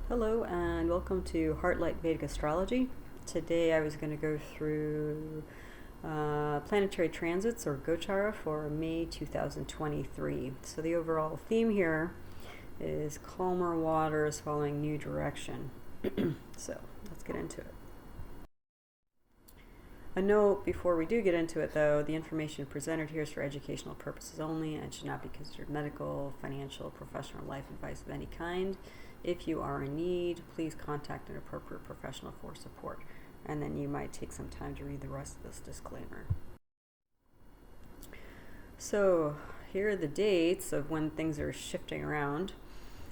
Hello and welcome to Heartlight Vedic Astrology. Today I was going to go through planetary transits or Gochara for May 2023. So the overall theme here is calmer waters following new direction. So let's get into it. A note before we do get into it though, the information presented here is for educational purposes only and should not be considered medical, financial, professional, life advice of any kind. If you are in need, please contact an appropriate professional for support. And then you might take some time to read the rest of this disclaimer. So here are the dates of when things are shifting around.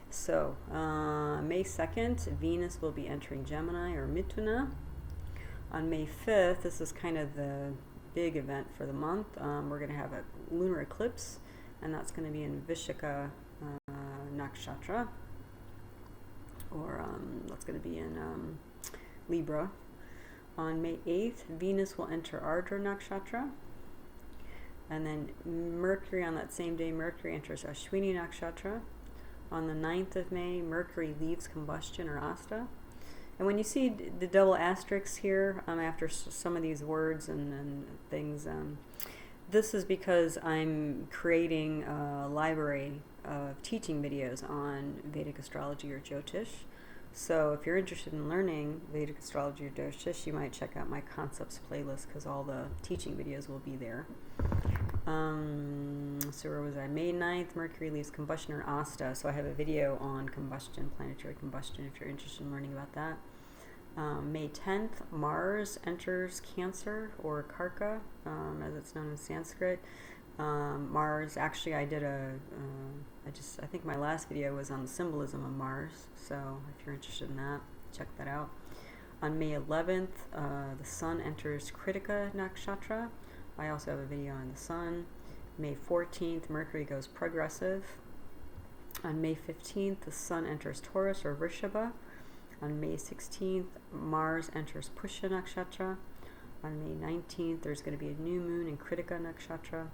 So May 2nd, Venus will be entering Gemini or Mithuna. On May 5th, this is kind of the big event for the month. We're going to have a lunar eclipse, and that's going to be in Vishaka nakshatra. Or that's going to be in Libra. On May 8th, Venus will enter Ardra nakshatra. And then Mercury on that same day, Mercury enters Ashwini nakshatra. On the 9th of May, Mercury leaves combustion or asta. And when you see the double asterisks here after some of these words and things, this is because I'm creating a library of teaching videos on Vedic Astrology or Jyotish. So if you're interested in learning Vedic Astrology or Jyotish, you might check out my concepts playlist because all the teaching videos will be there. So where was I? May 9th, Mercury leaves combustion or asta. So I have a video on combustion, planetary combustion, if you're interested in learning about that. May 10th, Mars enters Cancer or Karka, as it's known in Sanskrit. Mars, actually I did I think my last video was on the symbolism of Mars, so if you're interested in that, check that out. On May 11th, the Sun enters Krittika nakshatra. I also have a video on the Sun. May 14th, Mercury goes progressive. On May 15th, the Sun enters Taurus or Vrishabha. On May 16th, Mars enters Pushya nakshatra. On May 19th, there's going to be a new moon in Krittika nakshatra.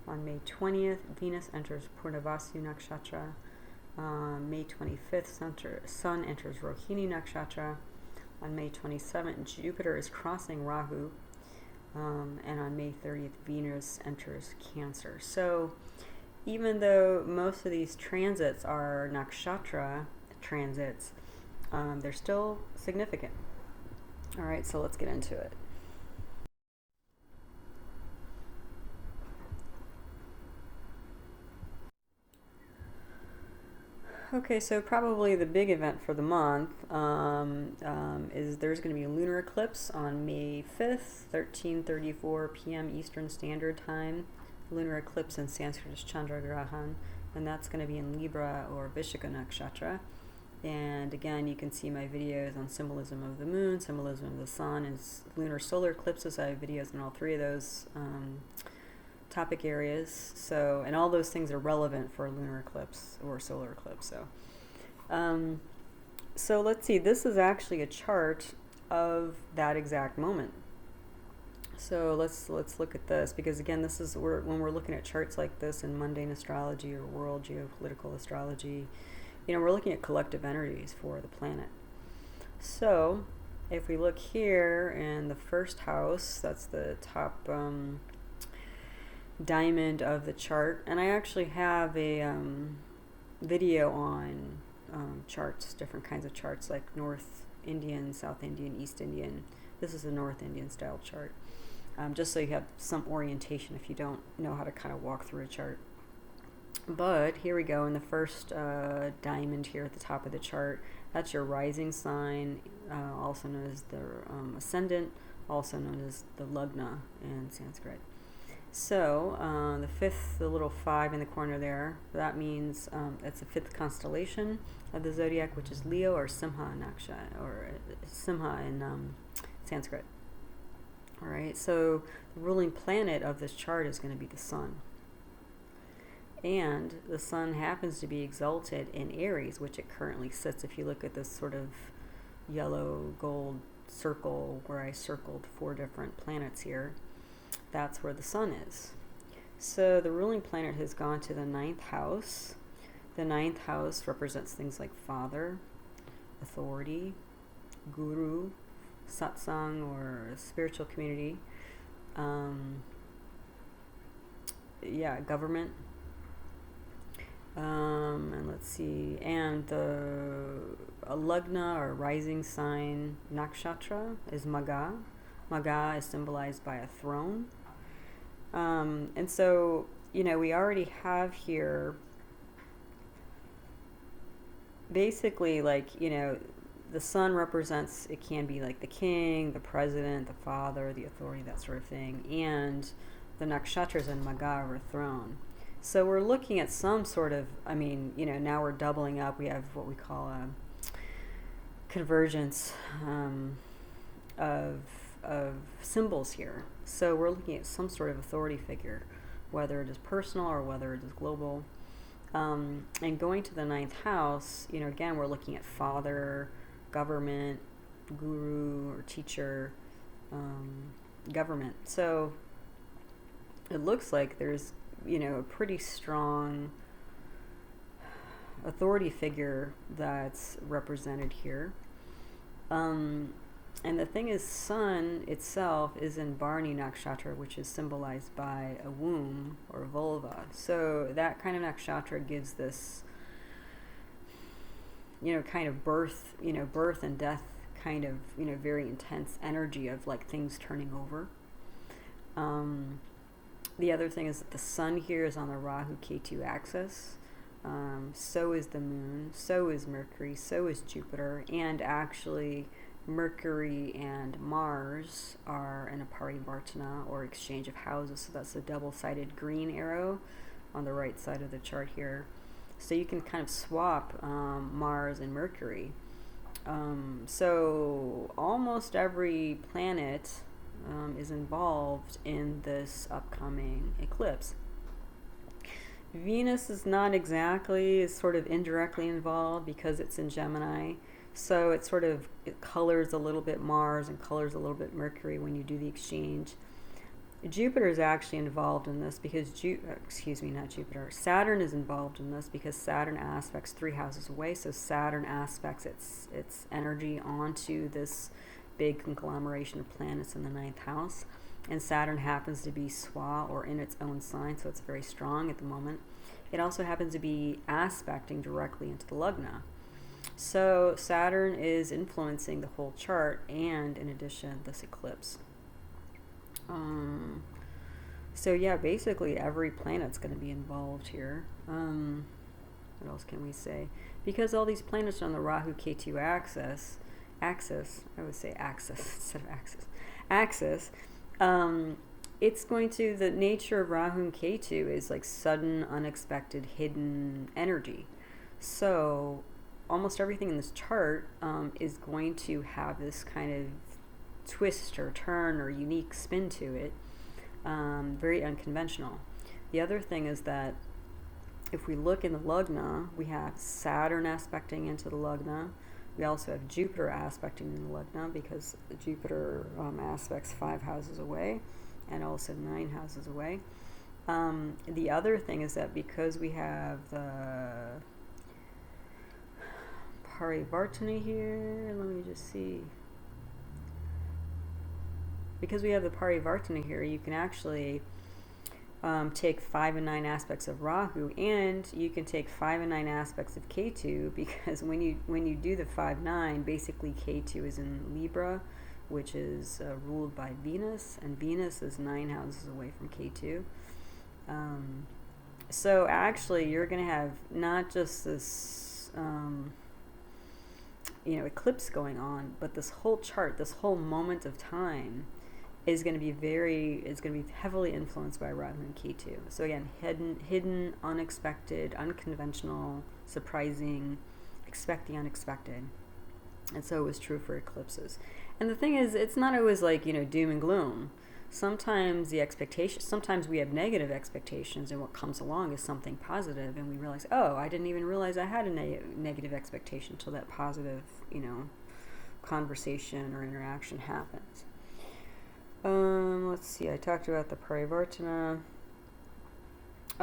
On May 20th, Venus enters Punarvasu nakshatra. May 25th, Sun enters Rohini nakshatra. On May 27th, Jupiter is crossing Rahu. And on May 30th, Venus enters Cancer. So even though most of these transits are nakshatra transits, they're still significant. All right, so let's get into it. Okay, so probably the big event for the month is there's going to be a lunar eclipse on May 5th, 13:34 p.m. Eastern Standard Time. Lunar eclipse in Sanskrit is Chandra Grahan, and that's going to be in Libra or Vishaka nakshatra. And again, you can see my videos on symbolism of the moon, symbolism of the sun, and lunar solar eclipses. I have videos on all three of those topic areas. So, and all those things are relevant for a lunar eclipse or solar eclipse. So let's see. This is actually a chart of that exact moment. So let's look at this, because again, this is when we're looking at charts like this in mundane astrology or world geopolitical astrology. We're looking at collective energies for the planet. So if we look here in the first house, that's the top diamond of the chart, and I actually have a video on charts, different kinds of charts, like North Indian, South Indian, East Indian. This is a North Indian style chart, just so you have some orientation if you don't know how to kind of walk through a chart. But here we go in the first diamond here at the top of the chart. That's your rising sign, also known as the ascendant, also known as the lagna in Sanskrit. So the fifth, the little 5 in the corner there, that means it's the 5th constellation of the zodiac, which is Leo or Simha Naksha, or Simha in Sanskrit. All right, so the ruling planet of this chart is going to be the Sun. And the Sun happens to be exalted in Aries, which it currently sits. If you look at this sort of yellow gold circle where I circled 4 different planets here, that's where the Sun is. So the ruling planet has gone to the 9th house. The 9th house represents things like father, authority, guru, satsang, or spiritual community. Government. And let's see, and a lagna or rising sign nakshatra is Maga. Maga is symbolized by a throne. And so, we already have here basically the sun represents, it can be like the king, the president, the father, the authority, that sort of thing. And the nakshatras and Maga are a throne. So we're looking at some sort of, now we're doubling up. We have what we call a convergence of symbols here. So we're looking at some sort of authority figure, whether it is personal or whether it is global. And going to the 9th house, again, we're looking at father, government, guru or teacher, government. So it looks like there's, a pretty strong authority figure that's represented here. And the thing is, sun itself is in Bharani nakshatra, which is symbolized by a womb or vulva. So that kind of nakshatra gives this, kind of birth and death kind of, very intense energy of like things turning over. The other thing is that the sun here is on the Rahu Ketu axis. So is the moon, so is Mercury, so is Jupiter, and actually Mercury and Mars are in a parivartana, or exchange of houses. So that's a double-sided green arrow on the right side of the chart here. So you can kind of swap Mars and Mercury. So almost every planet is involved in this upcoming eclipse. Venus is not exactly, is sort of indirectly involved because it's in Gemini. So it colors a little bit Mars and colors a little bit Mercury when you do the exchange. Jupiter is actually involved in this because Saturn is involved in this because Saturn aspects 3 houses away. So Saturn aspects its energy onto this big conglomeration of planets in the 9th house. And Saturn happens to be Swa, or in its own sign, so it's very strong at the moment. It also happens to be aspecting directly into the Lagna. So Saturn is influencing the whole chart, and in addition, this eclipse. So yeah, basically every planet's going to be involved here. What else can we say? Because all these planets are on the Rahu Ketu axis, I would say axis instead of axis, it's going to, the nature of Rahu and Ketu is like sudden, unexpected, hidden energy. So almost everything in this chart is going to have this kind of twist or turn or unique spin to it, very unconventional. The other thing is that if we look in the Lagna, we have Saturn aspecting into the Lagna. We also have Jupiter aspecting in the Lagna because Jupiter aspects 5 houses away and also 9 houses away. The other thing is that because we have the Parivartana here, let me just see. Because we have the Parivartana here, you can actually take 5 and 9 aspects of Rahu, and you can take 5 and 9 aspects of Ketu, because when you do the 5-9, basically Ketu is in Libra, which is ruled by Venus, and Venus is 9 houses away from Ketu. So actually, you're going to have not just this eclipse going on, but this whole chart, this whole moment of time is going to be heavily influenced by Rahu and Ketu. So again, hidden, unexpected, unconventional, surprising, expect the unexpected. And so it was true for eclipses. And the thing is, it's not always like, doom and gloom. Sometimes sometimes we have negative expectations, and what comes along is something positive, and we realize, oh, I didn't even realize I had a negative expectation until that positive, conversation or interaction happens. Let's see, I talked about the Parivartana.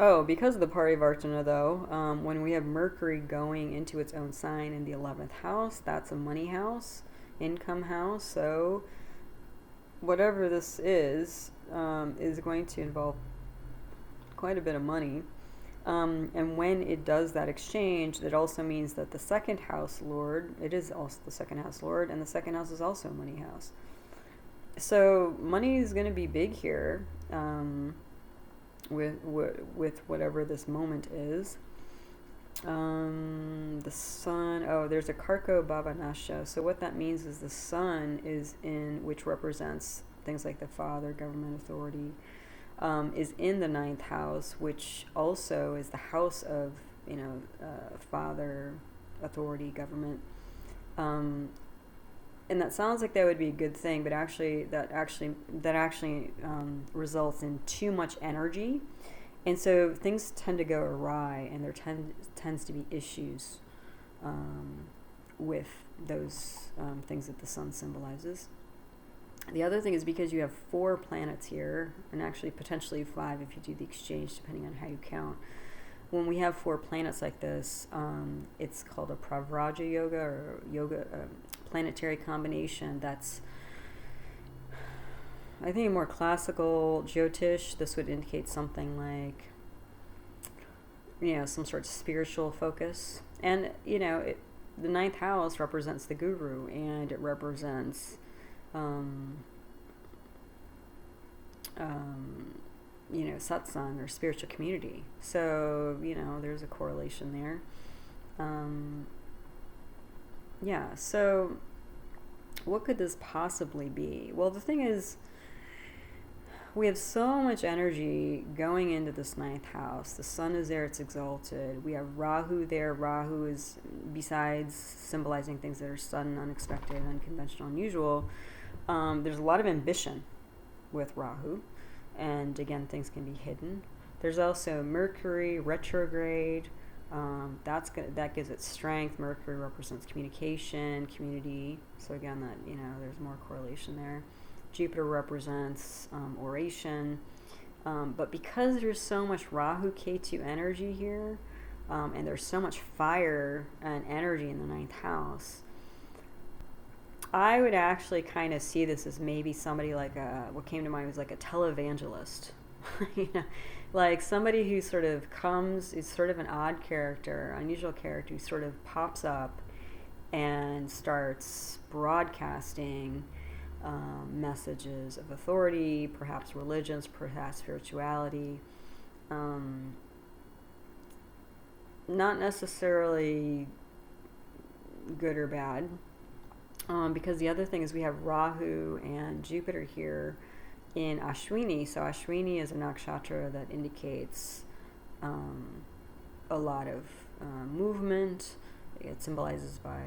Oh, because of the Parivartana, though, when we have Mercury going into its own sign in the 11th house, that's a money house, income house. So whatever this is going to involve quite a bit of money. And when it does that exchange, it also means that the second house lord, it is also the second house lord, and the second house is also a money house. So money is going to be big here. With whatever this moment is. The sun, there's a Karko Bhavanasha. So what that means is the sun is in, which represents things like the father, government authority, is in the 9th house, which also is the house of, father, authority, government. And that sounds like that would be a good thing, but actually that results in too much energy, and so things tend to go awry, and there tends to be issues with those things that the sun symbolizes. The other thing is because you have 4 planets here, and actually potentially 5 if you do the exchange, depending on how you count. When we have 4 planets like this, it's called a Pravraja Yoga, or yoga. Planetary combination. That's, I think, a more classical Jyotish. This would indicate something like, some sort of spiritual focus. And, the 9th house represents the guru, and it represents, satsang, or spiritual community. So, there's a correlation there. So what could this possibly be? Well, the thing is, we have so much energy going into this 9th house. The sun is there, it's exalted. We have Rahu there. Rahu is, besides symbolizing things that are sudden, unexpected, unconventional, unusual, there's a lot of ambition with Rahu. And again, things can be hidden. There's also Mercury retrograde. That gives it strength. Mercury represents communication, community. So again, that there's more correlation there. Jupiter represents oration. But because there's so much Rahu Ketu energy here, and there's so much fire and energy in the 9th house, I would actually kind of see this as maybe somebody like what came to mind was like a televangelist. Like somebody who sort of is sort of an odd character, unusual character, who sort of pops up and starts broadcasting messages of authority, perhaps religions, perhaps spirituality. Not necessarily good or bad, because the other thing is we have Rahu and Jupiter here in Ashwini. So Ashwini is a nakshatra that indicates a lot of movement. It symbolizes by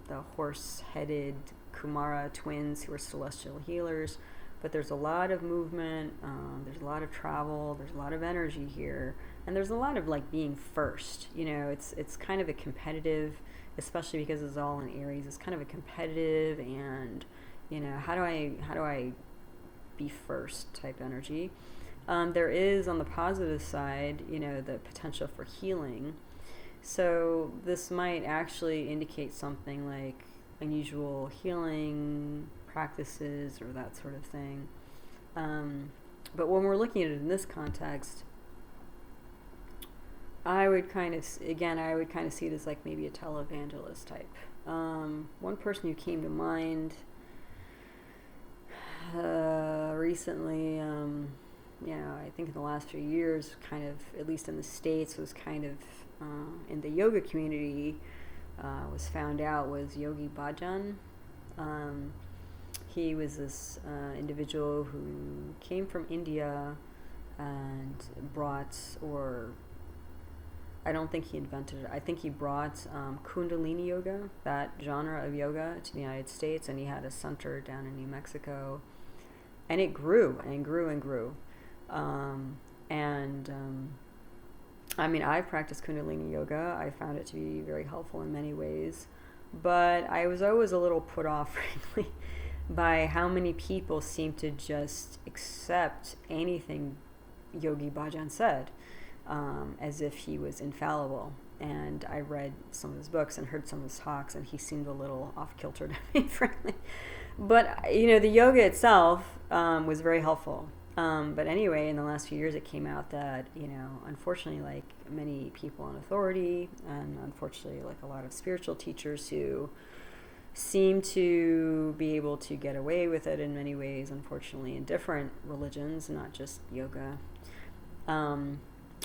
the horse-headed Kumara twins who are celestial healers. But there's a lot of movement, there's a lot of travel, there's a lot of energy here, and there's a lot of like being first. It's kind of a competitive, especially because it's all in Aries. It's kind of a competitive and how do I be first type energy. There is, on the positive side, the potential for healing. So this might actually indicate something like unusual healing practices or that sort of thing. But when we're looking at it in this context, I would kind of see it as like maybe a televangelist type. One person who came to mind recently, I think in the last few years, kind of, at least in the States, was kind of in the yoga community, was found out, was Yogi Bhajan. He was this individual who came from India and brought, or I don't think he invented it, I think he brought Kundalini Yoga, that genre of yoga, to the United States, and he had a center down in New Mexico. And it grew and grew and grew. I've practiced Kundalini Yoga. I found it to be very helpful in many ways. But I was always a little put off, frankly, by how many people seem to just accept anything Yogi Bhajan said, as if he was infallible. And I read some of his books and heard some of his talks, and he seemed a little off kilter to me, frankly. But, the yoga itself was very helpful. But anyway, in the last few years, it came out that, unfortunately, like many people in authority, and unfortunately, like a lot of spiritual teachers who seem to be able to get away with it in many ways, unfortunately, in different religions, not just yoga,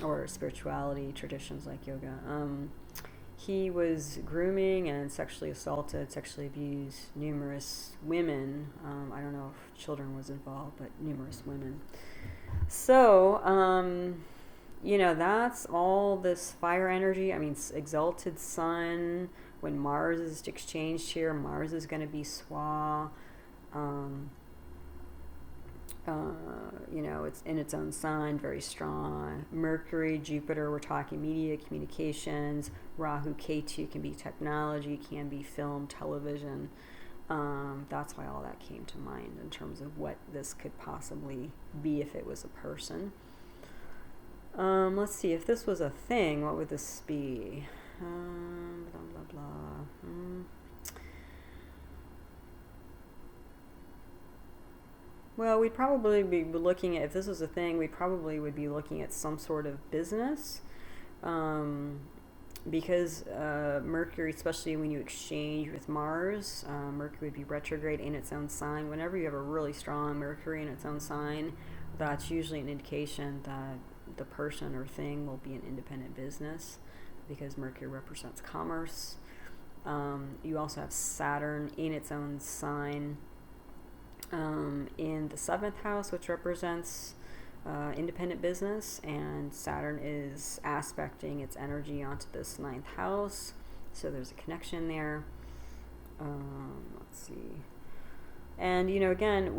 or spirituality traditions like yoga. He was grooming and sexually assaulted, sexually abused numerous women. I don't know if children was involved, but numerous women. So, that's all this fire energy. I mean, exalted sun. When Mars is exchanged here, Mars is going to be Swa. It's in its own sign, very strong. Mercury, Jupiter, we're talking media, communications. Rahu, Ketu can be technology, can be film, television. That's why all that came to mind in terms of what this could possibly be if it was a person. Let's see, if this was a thing, what would this be? Blah, blah, blah. Well, we'd probably be looking at, if this was a thing, we probably would be looking at some sort of business, because Mercury, especially when you exchange with Mars, Mercury would be retrograde in its own sign. Whenever you have a really strong Mercury in its own sign, that's usually an indication that the person or thing will be an independent business, because Mercury represents commerce. You also have Saturn in its own sign, in the 7th house, which represents independent business, and Saturn is aspecting its energy onto this 9th house, so there's a connection there. Let's see. And, again,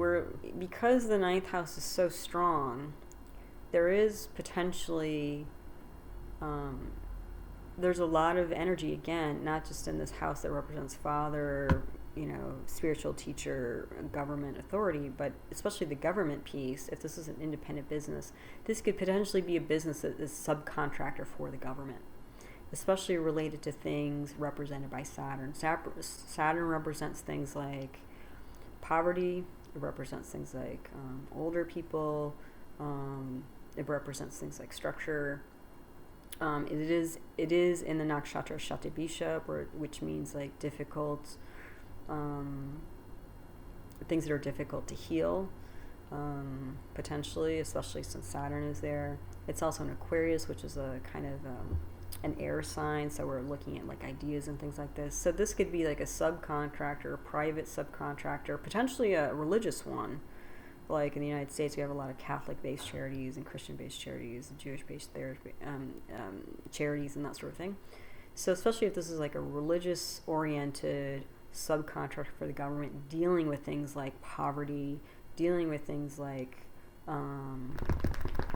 because the 9th house is so strong, there is potentially, there's a lot of energy, again, not just in this house that represents father, spiritual teacher, government authority, but especially the government piece. If this is an independent business, this could potentially be a business that is subcontractor for the government, especially related to things represented by Saturn. Saturn represents things like poverty. It represents things like older people. It represents things like structure. It is in the nakshatra Shatabisha, which means like difficult, things that are difficult to heal, potentially, especially since Saturn is there. It's also in Aquarius, which is a kind of an air sign, so we're looking at like ideas and things like this. So this could be like a subcontractor, a private subcontractor, potentially a religious one. Like in the United States, we have a lot of Catholic-based charities and Christian-based charities, Jewish-based charities, and that sort of thing. So especially if this is like a religious-oriented subcontractor for the government, dealing with things like poverty, dealing with things like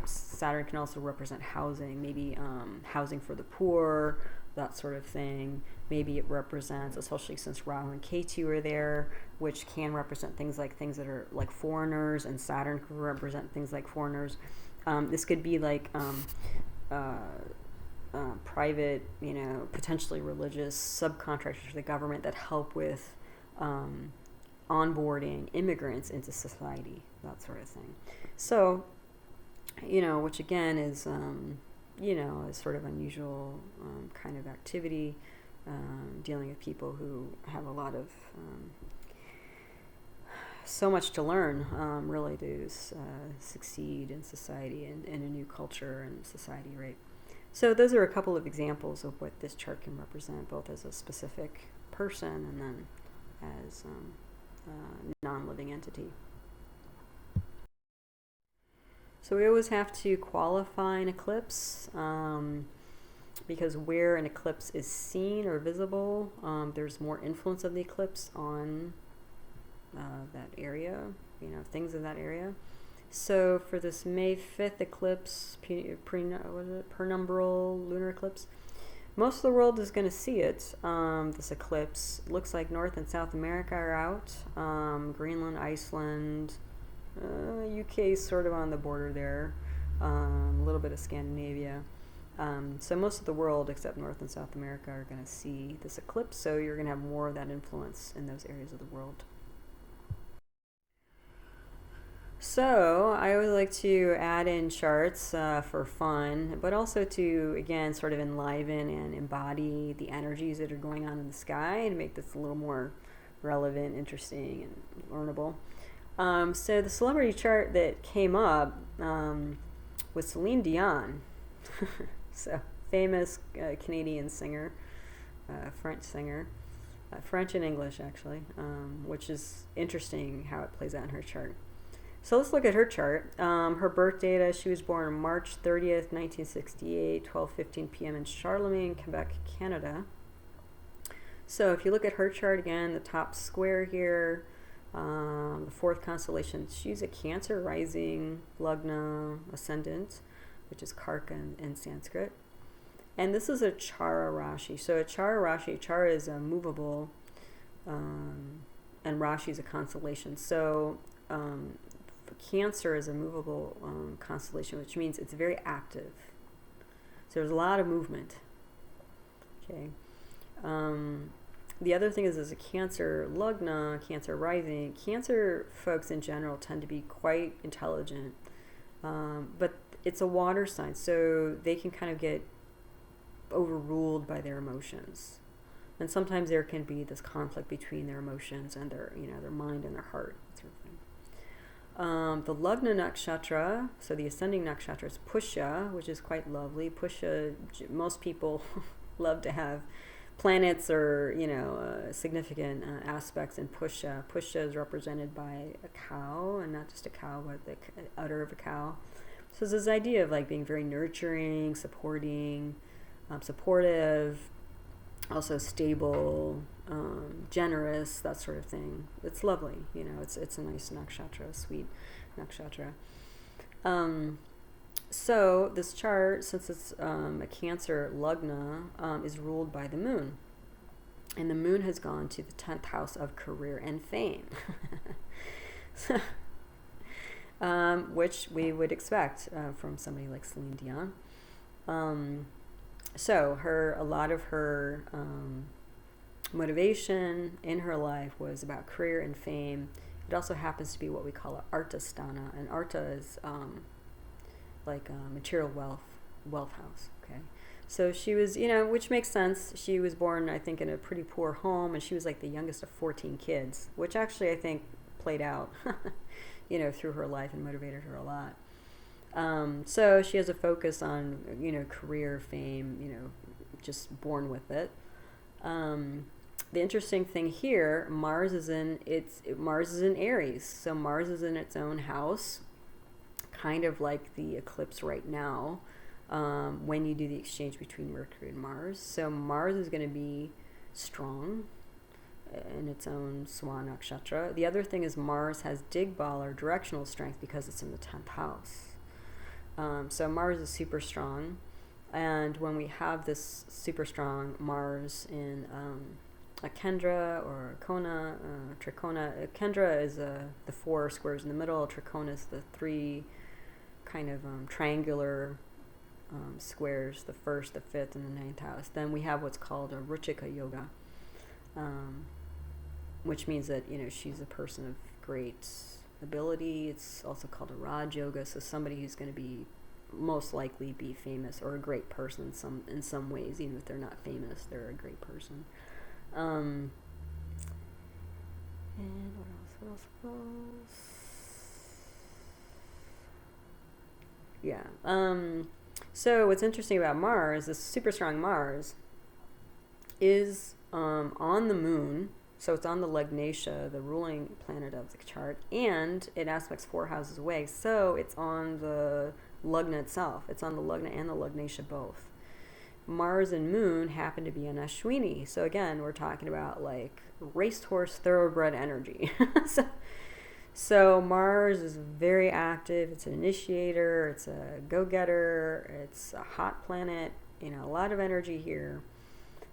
Saturn can also represent housing, maybe housing for the poor, that sort of thing. Maybe it represents, especially since Rahu and Ketu are there, which can represent things that are like foreigners, and Saturn could represent things like foreigners. This could be like private, potentially religious subcontractors for the government that help with onboarding immigrants into society, that sort of thing. So, which again is, is sort of unusual kind of activity, dealing with people who have a lot of so much to learn, really, to succeed in society and in a new culture and society, right? So those are a couple of examples of what this chart can represent, both as a specific person and then as a non-living entity. So we always have to qualify an eclipse, because where an eclipse is seen or visible, there's more influence of the eclipse on that area, things in that area. So for this May 5th eclipse, penumbral lunar eclipse, most of the world is going to see it. This eclipse looks like North and South America are out. Greenland, Iceland, UK is sort of on the border there. a little bit of Scandinavia. So most of the world, except North and South America, are going to see this eclipse. So you're going to have more of that influence in those areas of the world. So I always like to add in charts for fun, but also to, again, sort of enliven and embody the energies that are going on in the sky and make this a little more relevant, interesting, and learnable. So the celebrity chart that came up was Celine Dion. So famous Canadian singer, French singer, French and English actually, which is interesting how it plays out in her chart. So let's look at her chart. Her birth data, she was born on March 30th, 1968, 12:15 p.m. in Charlemagne, Quebec, Canada. So if you look at her chart again, the top square here, the fourth constellation, she's a Cancer rising, Lagna ascendant, which is Karka in Sanskrit. And this is a Chara Rashi. So a Chara Rashi, Chara is a movable, and Rashi is a constellation. So Cancer is a movable constellation, which means it's very active. So there's a lot of movement. Okay. The other thing is a Cancer Lagna, Cancer rising. Cancer folks in general tend to be quite intelligent, but it's a water sign, so they can kind of get overruled by their emotions. And sometimes there can be this conflict between their emotions and their mind and their heart, sort of thing. The Lagna nakshatra, so the ascending nakshatra is Pushya, which is quite lovely. Pushya, most people love to have planets or, significant aspects in Pushya. Pushya is represented by a cow, and not just a cow, but the udder of a cow. So there's this idea of like being very nurturing, supporting, supportive, also stable, generous, that sort of thing. It's lovely, it's a nice nakshatra, a sweet nakshatra. So this chart, since it's a Cancer Lagna, is ruled by the moon. And the moon has gone to the 10th house of career and fame. Which we would expect from somebody like Celine Dion. So a lot of her motivation in her life was about career and fame. It also happens to be what we call an artastana, and arta is like material wealth house. Okay, so she was, which makes sense. She was born, I think, in a pretty poor home, and she was like the youngest of 14 kids, which actually I think played out, through her life and motivated her a lot. So she has a focus on, career, fame, just born with it. The interesting thing here, Mars is in Aries, so Mars is in its own house, kind of like the eclipse right now, when you do the exchange between Mercury and Mars. So Mars is going to be strong in its own Swan nakshatra. The other thing is Mars has digbal or directional strength because it's in the 10th house. So Mars is super strong, and when we have this super strong Mars in a Kendra or a Kona, Trikona. Kendra is the 4 squares in the middle. Trikona is the 3 kind of triangular squares, the 1st, the 5th, and the 9th house. Then we have what's called a Ruchika yoga, which means that she's a person of great ability. It's also called a Raj yoga, so somebody who's going to be most likely be famous or a great person in some ways. Even if they're not famous, they're a great person. And what else? Yeah. So what's interesting about Mars, this super strong Mars, is on the moon. So it's on the Lagnatia, the ruling planet of the chart, and it aspects 4 houses away. So it's on the Lagna itself. It's on the Lagna and the Lagnatia both. Mars and Moon happen to be in Ashwini. So again, we're talking about like racehorse thoroughbred energy. So Mars is very active. It's an initiator. It's a go-getter. It's a hot planet. A lot of energy here.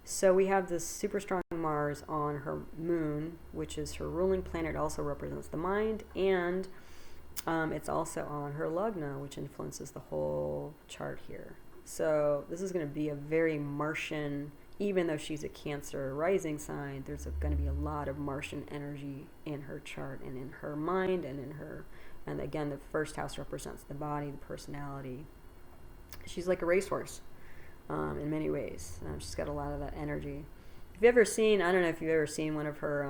So we have this super strong Mars on her moon, which is her ruling planet. It also represents the mind. And It's also on her lugna, which influences the whole chart here. So this is going to be a very Martian, even though she's a Cancer rising sign, there's going to be a lot of Martian energy in her chart and in her mind and in her, and again, the first house represents the body, the personality. She's like a racehorse in many ways. She's got a lot of that energy. If you've ever seen, I don't know if you've ever seen one of her,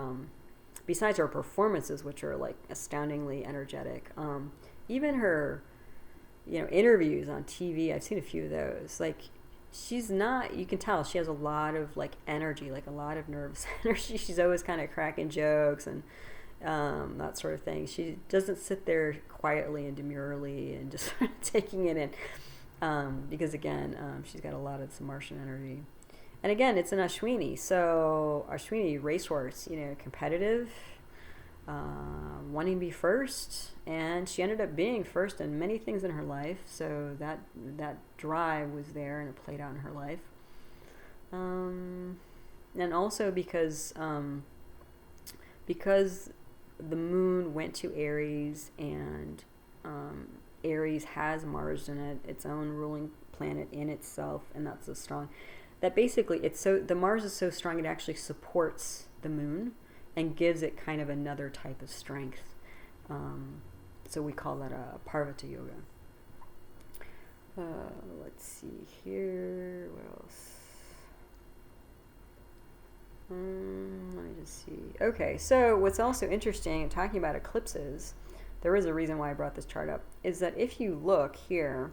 besides her performances, which are like astoundingly energetic, even her, interviews on TV, I've seen a few of those. Like, she's not, you can tell she has a lot of like energy, like a lot of nervous energy. She's always kind of cracking jokes and that sort of thing. She doesn't sit there quietly and demurely and just taking it in. Because again, she's got a lot of some Martian energy. And again, it's an Ashwini. So Ashwini, racehorse, competitive, wanting to be first. And she ended up being first in many things in her life. So that drive was there and it played out in her life. And also because the moon went to Aries, and Aries has Mars in it, its own ruling planet in itself, and that's so strong. That basically, the Mars is so strong it actually supports the moon and gives it kind of another type of strength. So we call that a Parvata Yoga. Let's see here. What else? Let me just see. Okay, so what's also interesting in talking about eclipses, there is a reason why I brought this chart up, is that if you look here,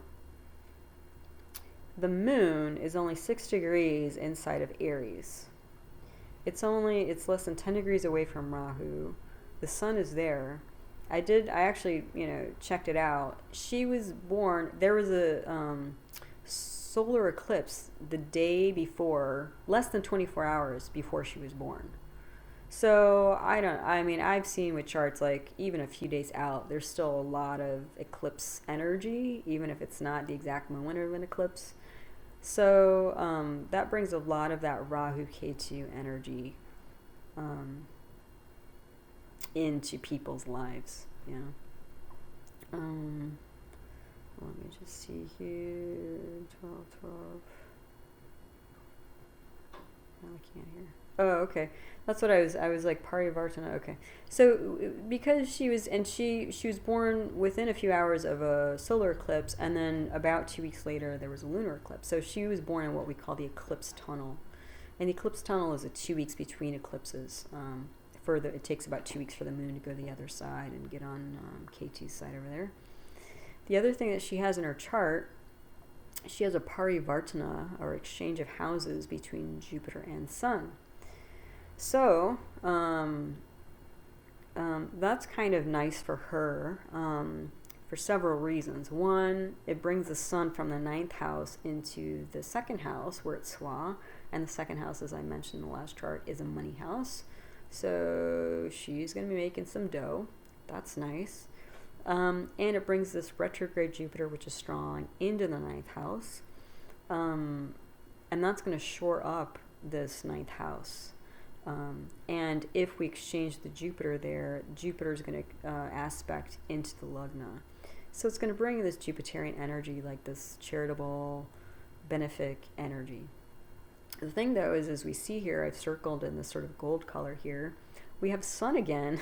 the moon is only 6 degrees inside of Aries. It's less than 10 degrees away from Rahu. The sun is there. I actually, checked it out. She was born, there was a solar eclipse the day before, less than 24 hours before she was born. So I've seen with charts, like even a few days out, there's still a lot of eclipse energy, even if it's not the exact moment of an eclipse. So that brings a lot of that Rahu Ketu energy into people's lives. Let me just see here. 12. No, I can't hear. Oh, okay. That's what I was like, Parivartana. Okay. So because she was born within a few hours of a solar eclipse, and then about 2 weeks later there was a lunar eclipse. So she was born in what we call the eclipse tunnel. And the eclipse tunnel is 2 weeks between eclipses. It takes about 2 weeks for the moon to go to the other side and get on Ketu's side over there. The other thing that she has in her chart, she has a Parivartana, or exchange of houses, between Jupiter and Sun. So that's kind of nice for her for several reasons. One, it brings the Sun from the 9th house into the 2nd house, where it's Swa, and the 2nd house, as I mentioned in the last chart, is a money house. So she's going to be making some dough. That's nice. And it brings this retrograde Jupiter, which is strong, into the 9th house. And that's going to shore up this 9th house. And if we exchange the Jupiter there, Jupiter is going to aspect into the Lugna. So it's going to bring this Jupiterian energy, like this charitable, benefic energy. The thing, though, is as we see here, I've circled in this sort of gold color here, we have Sun again.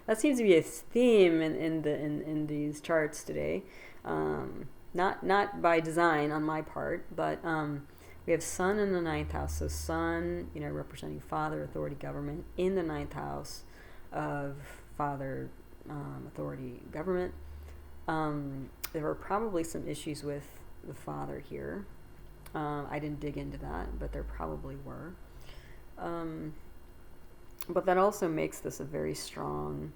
That seems to be a theme in these charts today. Not by design on my part, but we have Sun in the 9th house. So Sun, representing father, authority, government, in the 9th house of father, authority, government. There were probably some issues with the father here. I didn't dig into that, but there probably were. But that also makes this a very strong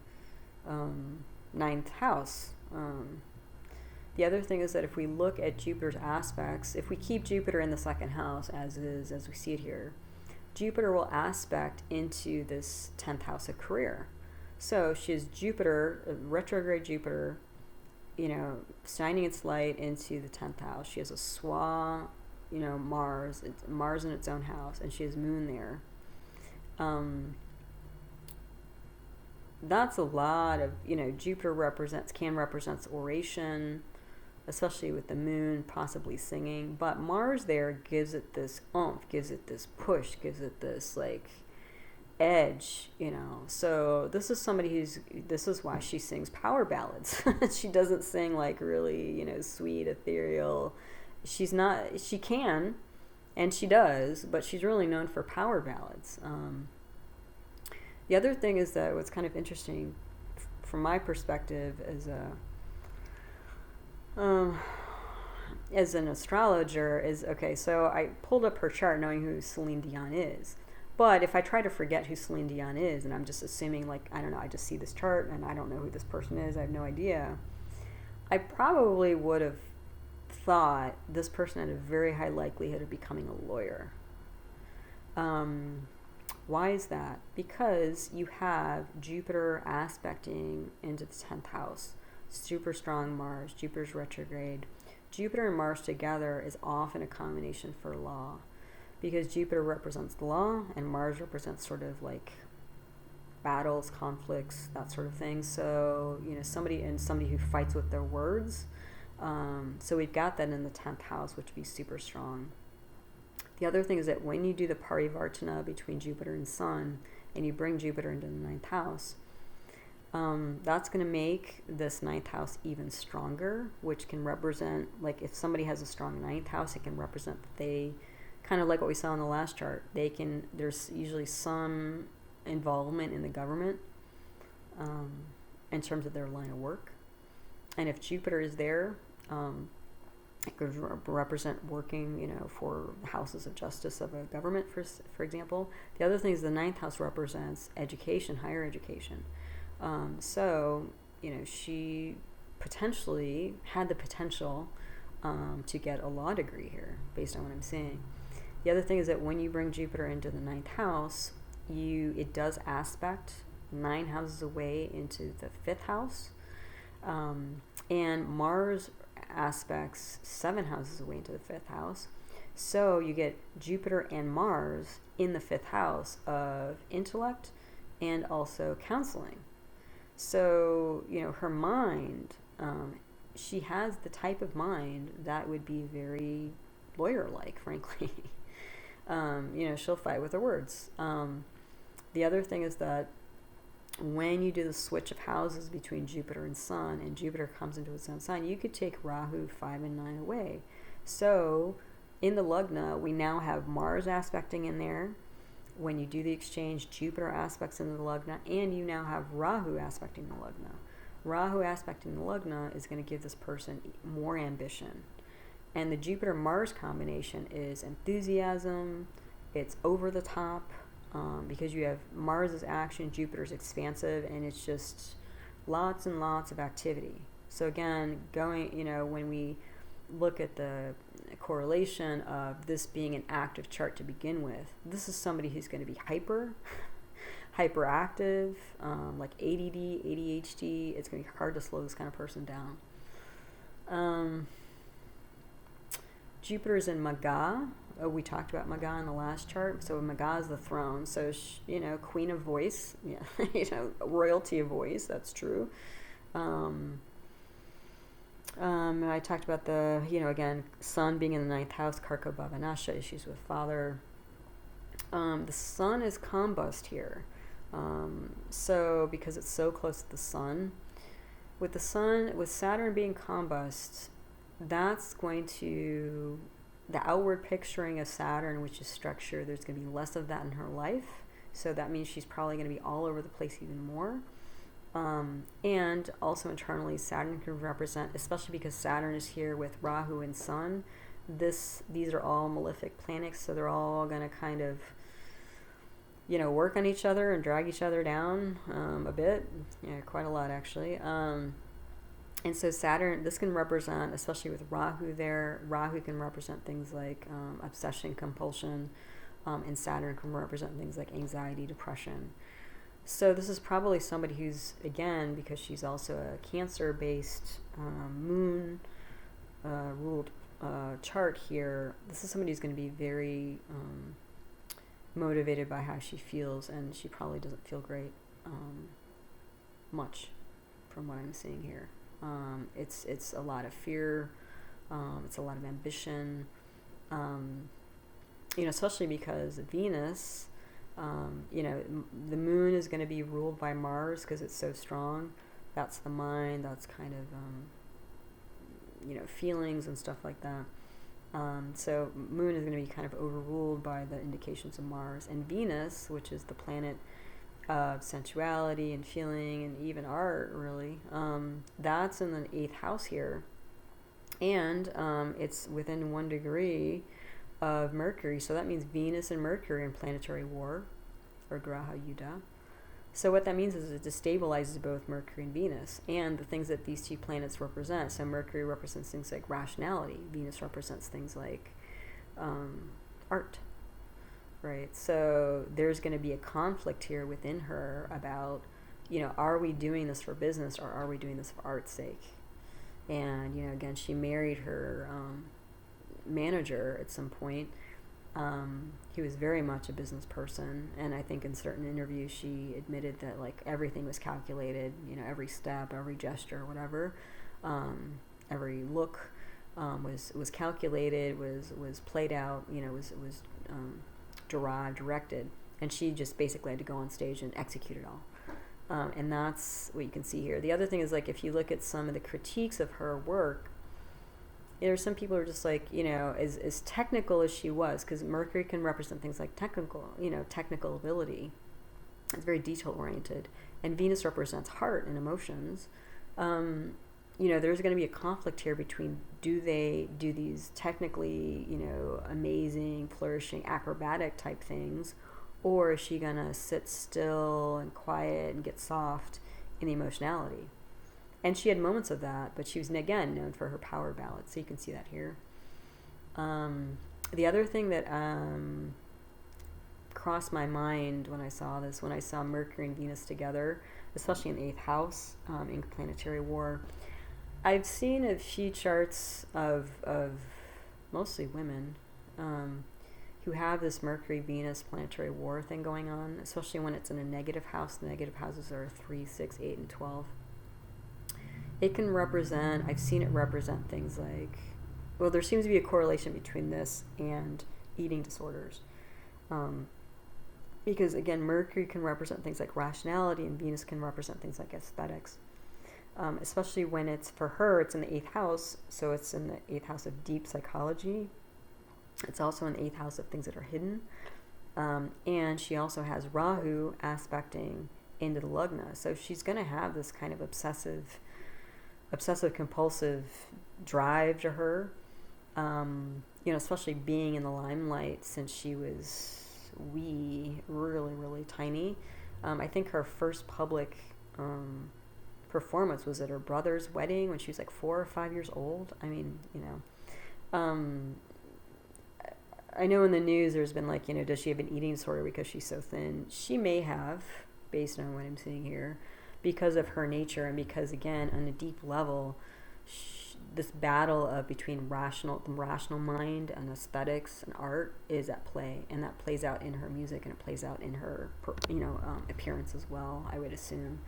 9th house. The other thing is that if we look at Jupiter's aspects, if we keep Jupiter in the 2nd house as is, as we see it here, Jupiter will aspect into this 10th house of career. So she has Jupiter, retrograde Jupiter, shining its light into the 10th house. She has a Swa, Mars. It's Mars in its own house, and she has Moon there. that's a lot of, Jupiter can represent oration, especially with the moon, possibly singing. But Mars there gives it this oomph, gives it this push, gives it this like edge, So this is this is why she sings power ballads. She doesn't sing like really, sweet, ethereal. She can, and she does, but she's really known for power ballads. The other thing is that what's kind of interesting from my perspective as an astrologer is, okay, so I pulled up her chart knowing who Celine Dion is. But if I try to forget who Celine Dion is, and I'm just assuming, like, I don't know, I just see this chart and I don't know who this person is, I have no idea, I probably would have thought this person had a very high likelihood of becoming a lawyer. Why is that? Because you have Jupiter aspecting into the 10th house. Super strong Mars. Jupiter's retrograde. Jupiter and Mars together is often a combination for law. Because Jupiter represents the law and Mars represents sort of like battles, conflicts, that sort of thing. So, somebody who fights with their words. So we've got that in the 10th house, which would be super strong. The other thing is that when you do the parivartana between Jupiter and Sun, and you bring Jupiter into the 9th house, that's going to make this 9th house even stronger, which can represent, like if somebody has a strong 9th house, it can represent that they, kind of like what we saw in the last chart, there's usually some involvement in the government in terms of their line of work. And if Jupiter is there, it could represent working, for the houses of justice of a government, for example. The other thing is the 9th house represents education, higher education. So, she potentially had the potential to get a law degree here, based on what I'm seeing. The other thing is that when you bring Jupiter into the 9th house, it does aspect 9 houses away into the 5th house. And Mars aspects 7 houses away into the 5th house. So you get Jupiter and Mars in the 5th house of intellect and also counseling. So, her mind, she has the type of mind that would be very lawyer-like, frankly. She'll fight with her words. The other thing is that when you do the switch of houses between Jupiter and Sun, and Jupiter comes into its own sign, you could take Rahu 5 and 9 away. So in the Lagna, we now have Mars aspecting in there. When you do the exchange, Jupiter aspects in the Lagna, and you now have Rahu aspecting the Lagna. Rahu aspecting the Lagna is going to give this person more ambition. And the Jupiter-Mars combination is enthusiasm, it's over the top, because you have Mars' action, Jupiter's expansive, and it's just lots and lots of activity. So again, when we look at the correlation of this being an active chart to begin with, this is somebody who's going to be hyperactive, like ADD, ADHD. It's going to be hard to slow this kind of person down. Jupiter's in Maga. We talked about Maga in the last chart. So Maga is the throne. So, queen of voice. Yeah, royalty of voice. That's true. I talked about the, again, Sun being in the 9th house, Karka Bhavanasha, issues with father. The Sun is combust here. So, because it's so close to the Sun, with Saturn being combust, that's going to, the outward picturing of Saturn, which is structure, there's going to be less of that in her life. So that means she's probably going to be all over the place even more. And also internally, Saturn can represent, especially because Saturn is here with Rahu and Sun, these are all malefic planets, so they're all going to kind of, work on each other and drag each other down a bit. Yeah, quite a lot, actually. And so Saturn, this can represent, especially with Rahu there, Rahu can represent things like obsession, compulsion, and Saturn can represent things like anxiety, depression. So this is probably somebody who's, again, because she's also a Cancer-based moon ruled chart here, this is somebody who's going to be very motivated by how she feels, and she probably doesn't feel great much from what I'm seeing here. It's a lot of fear. It's a lot of ambition. Especially because Venus, the moon is going to be ruled by Mars because it's so strong. That's the mind. That's kind of, feelings and stuff like that. So moon is going to be kind of overruled by the indications of Mars. And Venus, which is the planet of sensuality and feeling and even art, really, that's in the 8th house here. And it's within 1 degree of Mercury. So that means Venus and Mercury in planetary war, or graha yuddha. So what that means is it destabilizes both Mercury and Venus and the things that these two planets represent. So Mercury represents things like rationality. Venus represents things like art, right? So there's going to be a conflict here within her about, are we doing this for business or are we doing this for art's sake? And, again, she married her manager at some point. He was very much a business person, and I think in certain interviews she admitted that everything was calculated, every step, every gesture, whatever, every look was calculated, was played out, was directed, and she just basically had to go on stage and execute it all. And that's what you can see here. The other thing is, if you look at some of the critiques of her work, there's some people who are just as technical as she was, because Mercury can represent things like technical ability. It's very detail oriented, and Venus represents heart and emotions. There's going to be a conflict here between, do they do these technically, amazing, flourishing, acrobatic type things, or is she going to sit still and quiet and get soft in the emotionality? And she had moments of that, but she was, again, known for her power ballads. So you can see that here. The other thing that crossed my mind when I saw this, when I saw Mercury and Venus together, especially in the 8th house, in planetary war, I've seen a few charts of mostly women who have this Mercury-Venus planetary war thing going on, especially when it's in a negative house. The negative houses are 3, 6, 8, and 12. It can represent, I've seen it represent things like, there seems to be a correlation between this and eating disorders. Because, again, Mercury can represent things like rationality, and Venus can represent things like aesthetics. Especially when it's, for her, it's in the 8th house, so it's in the 8th house of deep psychology. It's also in the 8th house of things that are hidden. And she also has Rahu aspecting into the Lagna. So she's going to have this kind of obsessive compulsive drive to her, especially being in the limelight since she was really, really tiny. I think her first public performance was at her brother's wedding when she was 4 or 5 years old. I mean, I know in the news there's been does she have an eating disorder because she's so thin? She may have, based on what I'm seeing here, because of her nature, and because, again, on a deep level, this battle of between the rational mind and aesthetics and art is at play, and that plays out in her music, and it plays out in her appearance as well, I would assume.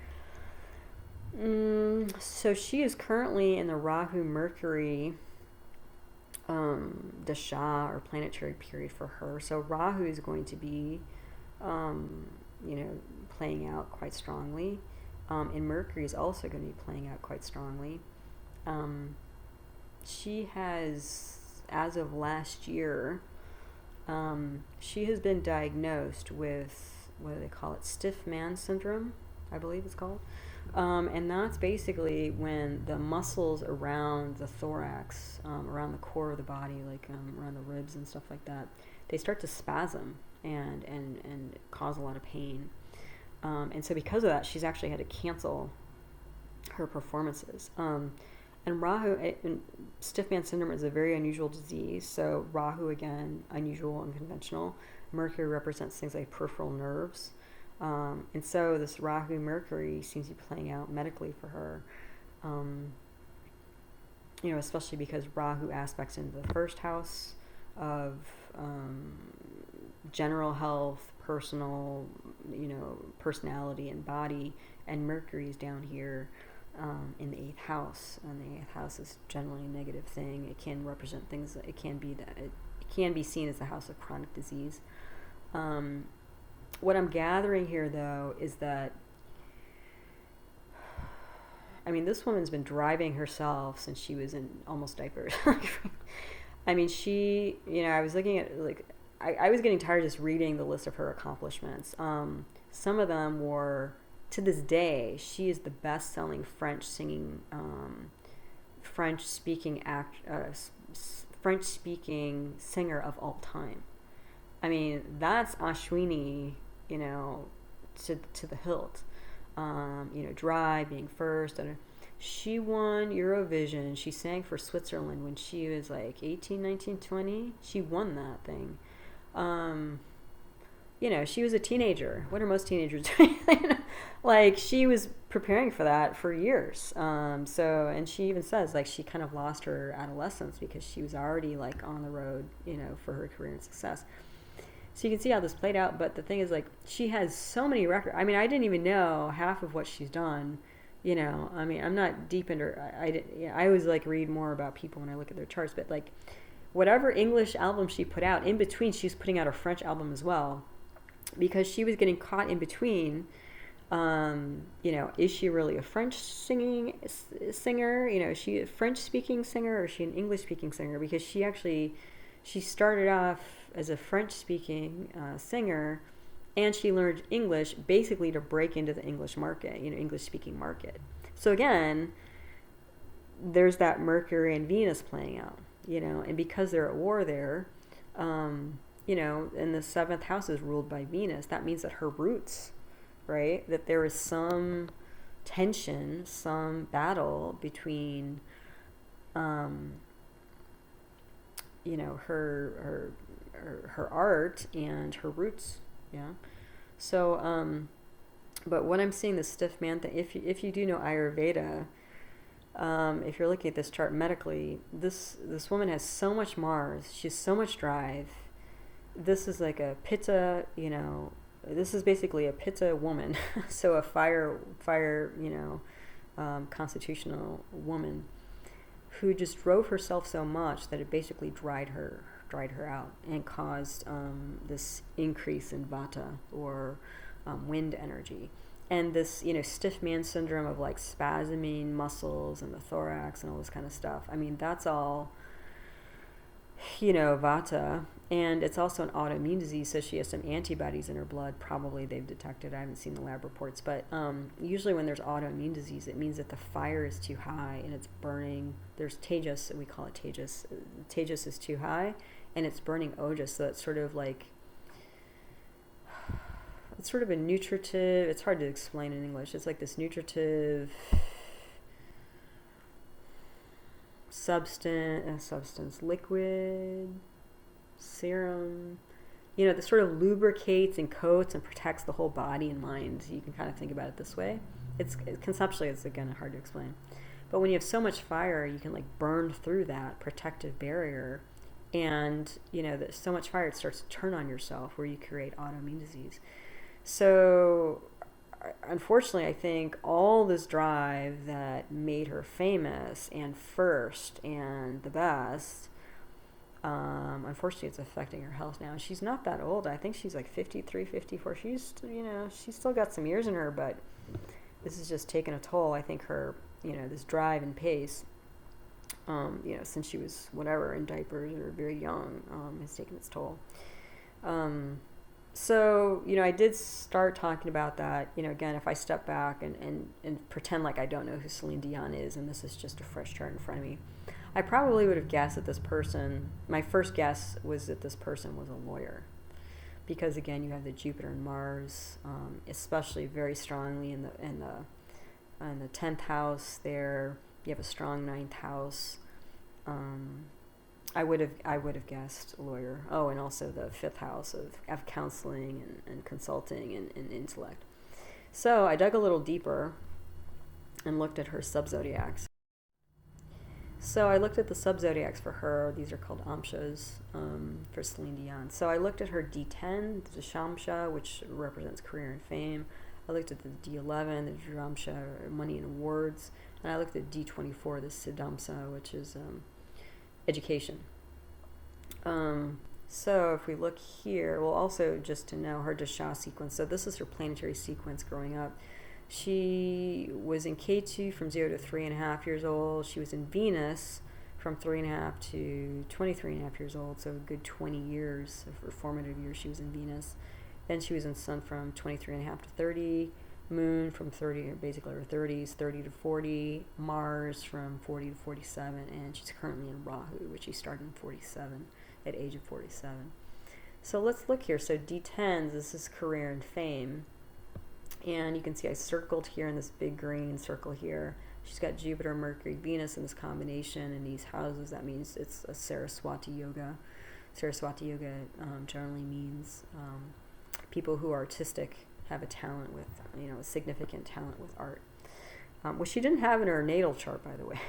So she is currently in the Rahu Mercury dasha, or planetary period for her. So Rahu is going to be playing out quite strongly. And Mercury is also going to be playing out quite strongly. She has, as of last year, she has been diagnosed with, what do they call it, stiff man syndrome, I believe it's called. And that's basically when the muscles around the thorax, around the core of the body, around the ribs and stuff like that, they start to spasm and cause a lot of pain. And so because of that, she's actually had to cancel her performances. And Rahu, stiff man syndrome is a very unusual disease. So Rahu, again, unusual, unconventional. Mercury represents things like peripheral nerves. And so this Rahu Mercury seems to be playing out medically for her. Especially because Rahu aspects into the first house of general health, personal, personality and body, and Mercury is down here in the 8th house, and the 8th house is generally a negative thing. It can represent things. It can be seen as the house of chronic disease. What I'm gathering here, though, is that, this woman's been driving herself since she was in almost diapers. She, I was looking at, I was getting tired just reading the list of her accomplishments. Some of them were, to this day, she is the best-selling French-speaking singer of all time. That's Ashwini, to the hilt. Dry, being first. She won Eurovision. She sang for Switzerland when she was like 18, 19, 20. She won that thing. She was a teenager. What are most teenagers doing? She was preparing for that for years. And she even says, she kind of lost her adolescence because she was already, on the road, for her career and success. So you can see how this played out. But the thing is, she has so many records. I didn't even know half of what she's done. I'm not deep into her. I always, read more about people when I look at their charts. But, whatever English album she put out, in between, she's putting out a French album as well. Because she was getting caught in between, is she really a French singer? Is she a French-speaking singer, or is she an English-speaking singer? Because she started off as a French-speaking singer, and she learned English basically to break into the English market, English-speaking market. So again, there's that Mercury and Venus playing out, and because they're at war there, and the 7th house is ruled by Venus, that means that her roots, right, that there is some tension, some battle between, her art and her roots, yeah. So, but what I'm seeing, the stiff man thing, if you do know Ayurveda, if you're looking at this chart medically, this woman has so much Mars, she has so much drive. This is like a Pitta, this is basically a Pitta woman, so a fire, constitutional woman who just drove herself so much that it basically dried her out and caused this increase in Vata, or wind energy. And this, stiff man syndrome of spasming muscles and the thorax and all this kind of stuff. That's all, Vata. And it's also an autoimmune disease, so she has some antibodies in her blood. Probably they've detected. I haven't seen the lab reports. But usually when there's autoimmune disease, it means that the fire is too high and it's burning. There's tejas, we call it tejas. Tejas is too high and it's burning ojas. So it's sort of it's sort of a nutritive, it's hard to explain in English. It's like this nutritive substance, liquid, serum, that sort of lubricates and coats and protects the whole body and mind. You can kind of think about it this way. Conceptually, it's again hard to explain. But when you have so much fire, you can burn through that protective barrier. And, there's so much fire, it starts to turn on yourself where you create autoimmune disease. So, unfortunately, I think all this drive that made her famous and first and the best, unfortunately, it's affecting her health now. She's not that old. I think she's 53, 54. She's still got some years in her, but this is just taking a toll. I think her, this drive and pace, since she was in diapers or very young, has taken its toll. So, I did start talking about that, again, if I step back and pretend like I don't know who Celine Dion is, and this is just a fresh chart in front of me, I probably would have guessed that this person, my first guess was that this person was a lawyer. Because again, you have the Jupiter and Mars, especially very strongly in the 10th house there. You have a strong 9th house. I would have guessed lawyer. Oh, and also the 5th house of counseling and consulting and intellect. So I dug a little deeper and looked at her sub-zodiacs. So I looked at the sub-zodiacs for her. These are called amshas for Celine Dion. So I looked at her D10, the Shamsha, which represents career and fame. I looked at the D11, the Dramsha, money and awards. And I looked at D24, the Siddhamsa, which is education. So if we look here, well, also just to know her Dasha sequence. So this is her planetary sequence growing up. She was in K2 from 0 to 3.5 years old. She was in Venus from 3.5 to 23.5 years old. So a good 20 years of her formative years she was in Venus. Then she was in Sun from 23.5 to 30. Moon from 30, or basically her 30s, 30 to 40. Mars from 40 to 47. And she's currently in Rahu, which she started in 47, at age of 47. So let's look here. So D10s, this is career and fame. And you can see I circled here in this big green circle here. She's got Jupiter, Mercury, Venus in this combination in these houses. That means it's a Saraswati yoga. Saraswati yoga generally means people who are artistic, have a talent with, a significant talent with art. Which she didn't have in her natal chart, by the way,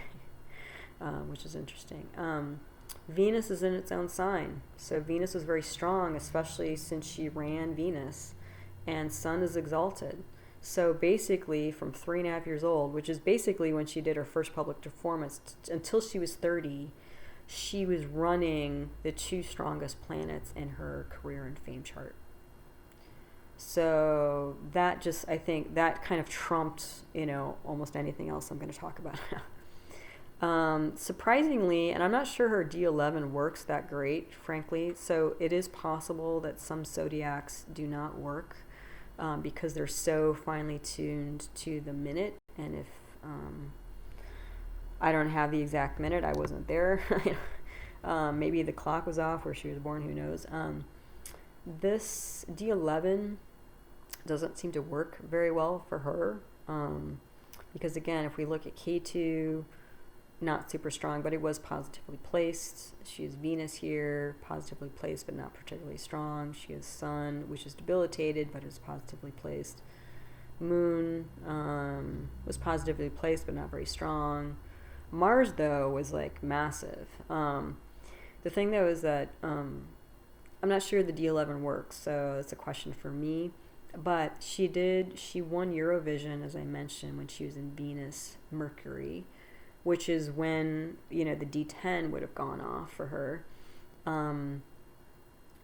which is interesting. Venus is in its own sign. So Venus was very strong, especially since she ran Venus. And Sun is exalted. So basically from 3.5 years old, which is basically when she did her first public performance, until she was 30, she was running the two strongest planets in her career and fame chart. So that just, I think that kind of trumped, almost anything else I'm going to talk about now. Surprisingly, and I'm not sure her D11 works that great, frankly, so it is possible that some zodiacs do not work. Because they're so finely tuned to the minute, and if I don't have the exact minute, I wasn't there. Maybe the clock was off where she was born, who knows. This D11 doesn't seem to work very well for her, because again, if we look at K2, not super strong, but it was positively placed. She has Venus here, positively placed, but not particularly strong. She has Sun, which is debilitated, but is positively placed. Moon was positively placed, but not very strong. Mars, though, was like massive. The thing, though, is that I'm not sure the D11 works, so it's a question for me. But she won Eurovision, as I mentioned, when she was in Venus, Mercury, which is when, the D10 would have gone off for her.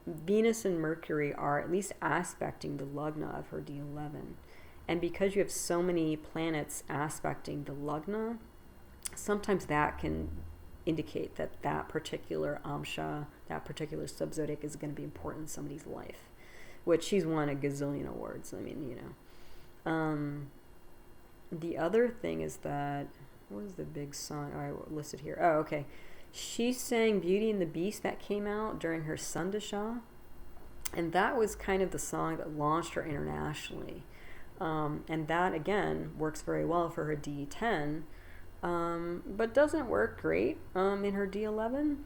Venus and Mercury are at least aspecting the Lagna of her D11. And because you have so many planets aspecting the Lagna, sometimes that can indicate that that particular amsha, that particular subzodiac is going to be important in somebody's life, which she's won a gazillion awards. The other thing is that, what is the big song I listed here? Oh, okay. She sang Beauty and the Beast that came out during her Sundasha. And that was kind of the song that launched her internationally. And that, again, works very well for her D10, but doesn't work great in her D11.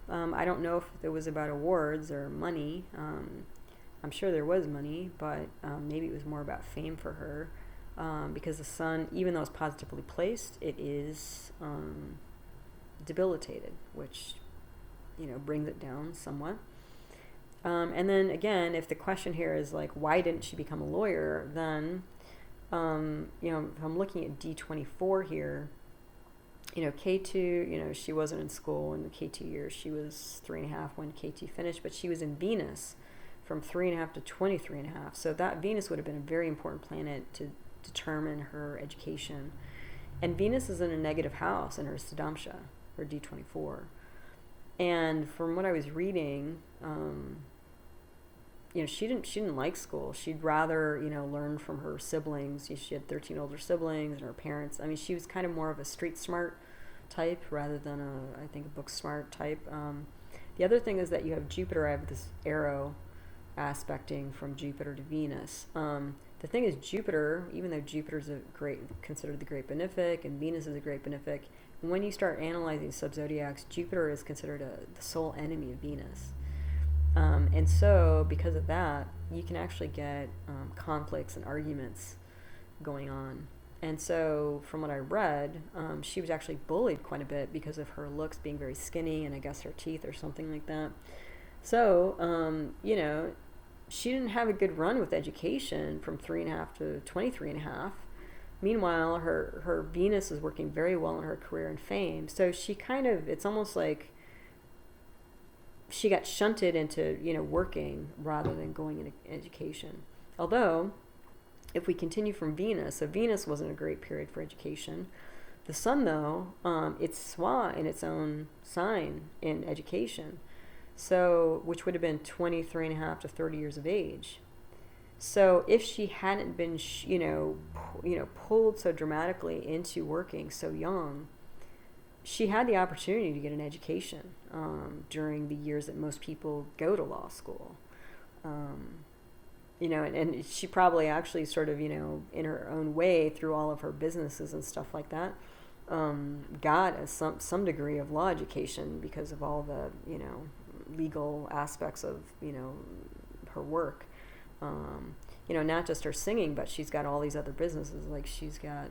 I don't know if it was about awards or money. I'm sure there was money, but maybe it was more about fame for her. Because the Sun, even though it's positively placed, it is debilitated, which, brings it down somewhat. And then again, if the question here is like, why didn't she become a lawyer? Then, if I'm looking at D24 here, K2, she wasn't in school in the K2 years. She was 3.5 when K2 finished, but she was in Venus from 3.5 to 23.5. So that Venus would have been a very important planet to determine her education. And Venus is in a negative house in her Siddhamsha, her D24. And from what I was reading, she didn't like school. She'd rather, learn from her siblings. She had 13 older siblings and her parents. I mean, she was kind of more of a street smart type rather than a book smart type. The other thing is that you have Jupiter. I have this arrow aspecting from Jupiter to Venus. The thing is, Jupiter, even though Jupiter is considered the great benefic, and Venus is a great benefic, when you start analyzing subzodiacs, Jupiter is considered the sole enemy of Venus. And so, because of that, you can actually get conflicts and arguments going on And so, from what I read, she was actually bullied quite a bit because of her looks being very skinny and I guess her teeth or something like that. So, she didn't have a good run with education from 3.5 to 23.5. Meanwhile, her Venus is working very well in her career and fame. So she it's almost like she got shunted into, working rather than going into education. Although, if we continue from Venus, so Venus wasn't a great period for education. The Sun, though, it's Swa in its own sign in education. So, which would have been 23.5 to 30 years of age. So if she hadn't been, pulled so dramatically into working so young, she had the opportunity to get an education during the years that most people go to law school. And she probably actually sort of, in her own way through all of her businesses and stuff like that, got some degree of law education because of all the, legal aspects of, her work. Not just her singing, but she's got all these other businesses. Like she's got,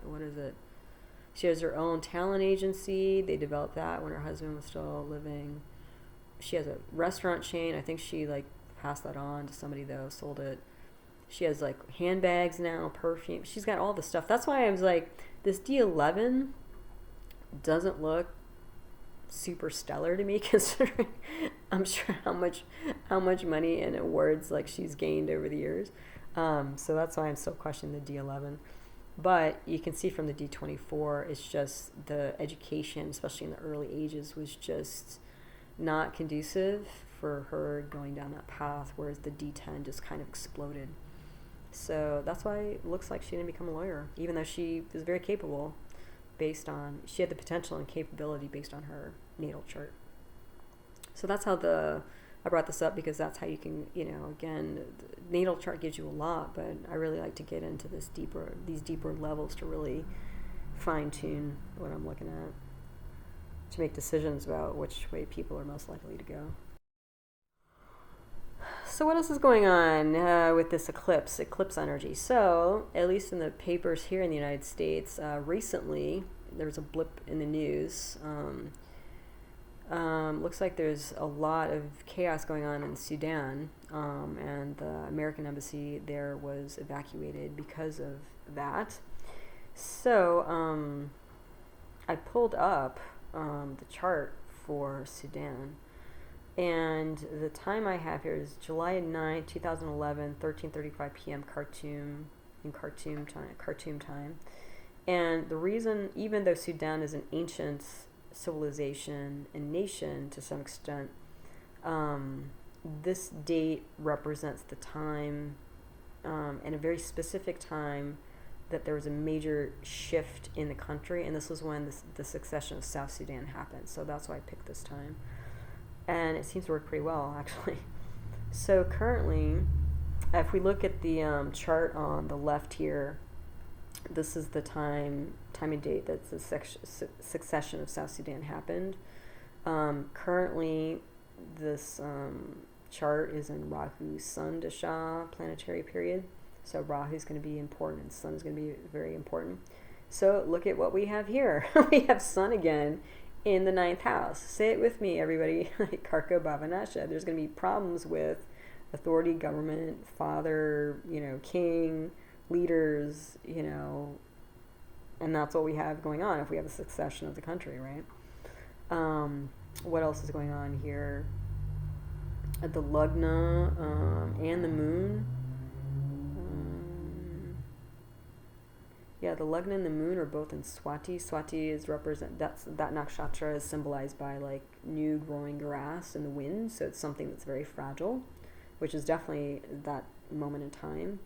she has her own talent agency. They developed that when her husband was still living. She has a restaurant chain. I think she passed that on to somebody though, sold it. She has handbags now, perfume. She's got all the stuff. That's why I was this D11 doesn't look super stellar to me, considering I'm sure how much money and awards she's gained over the years. So that's why I'm still questioning the D11. But you can see from the D24, it's just the education, especially in the early ages, was just not conducive for her going down that path, whereas the D10 just kind of exploded. So that's why it looks like she didn't become a lawyer, even though she was very capable. She had the potential and capability based on her natal chart. So that's how I brought this up, because that's how you can, again, the natal chart gives you a lot, but I really like to get into these deeper levels to really fine tune what I'm looking at, to make decisions about which way people are most likely to go. So what else is going on with this eclipse energy? So, at least in the papers here in the United States, recently there was a blip in the news. Looks like there's a lot of chaos going on in Sudan, and the American embassy there was evacuated because of that. So, I pulled up the chart for Sudan. And the time I have here is July 9, 2011, 13:35 p.m. Khartoum time. And the reason, even though Sudan is an ancient civilization and nation to some extent, this date represents the time, and a very specific time, that there was a major shift in the country. And this was when the succession of South Sudan happened. So that's why I picked this time. And it seems to work pretty well, actually. So currently, if we look at the chart on the left here, this is the time and date that the succession of South Sudan happened. Currently, this chart is in Rahu's Sun Dasha planetary period. So Rahu's going to be important and Sun is going to be very important. So look at what we have here. We have Sun again in the 9th house. Say it with me, everybody. Karka Bhavanasha. There's going to be problems with authority, government, father, king, leaders, and that's what we have going on if we have a succession of the country, right? What else is going on here? The Lugna and the Moon. The Lugna and the Moon are both in Swati. Swati is that nakshatra is symbolized by new growing grass in the wind, so it's something that's very fragile, which is definitely that moment in time.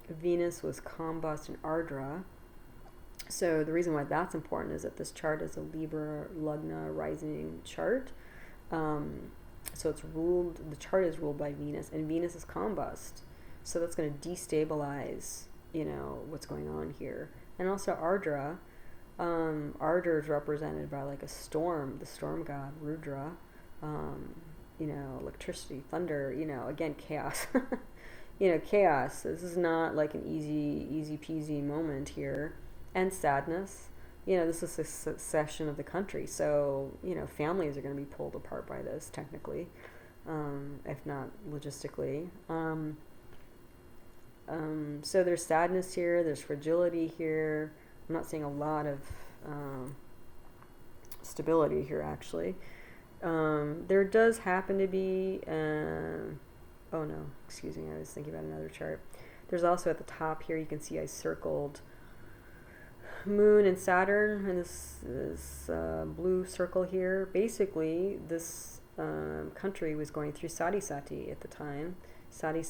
Venus was combust in Ardra. So the reason why that's important is that this chart is a Libra Lugna rising chart. So the chart is ruled by Venus, and Venus is combust. So that's going to destabilize, what's going on here. And also Ardra. Ardra is represented by a storm, the storm god, Rudra. Electricity, thunder, again, chaos. chaos. This is not like an easy peasy moment here. And sadness. This is a secession of the country. So, families are going to be pulled apart by this, technically, if not logistically. So there's sadness here. There's fragility here. I'm not seeing a lot of stability here, actually. There does happen to be... oh no, excuse me, I was thinking about another chart. There's also at the top here, you can see I circled Moon and Saturn in this blue circle here. Basically, this country was going through Sati at the time. Sati,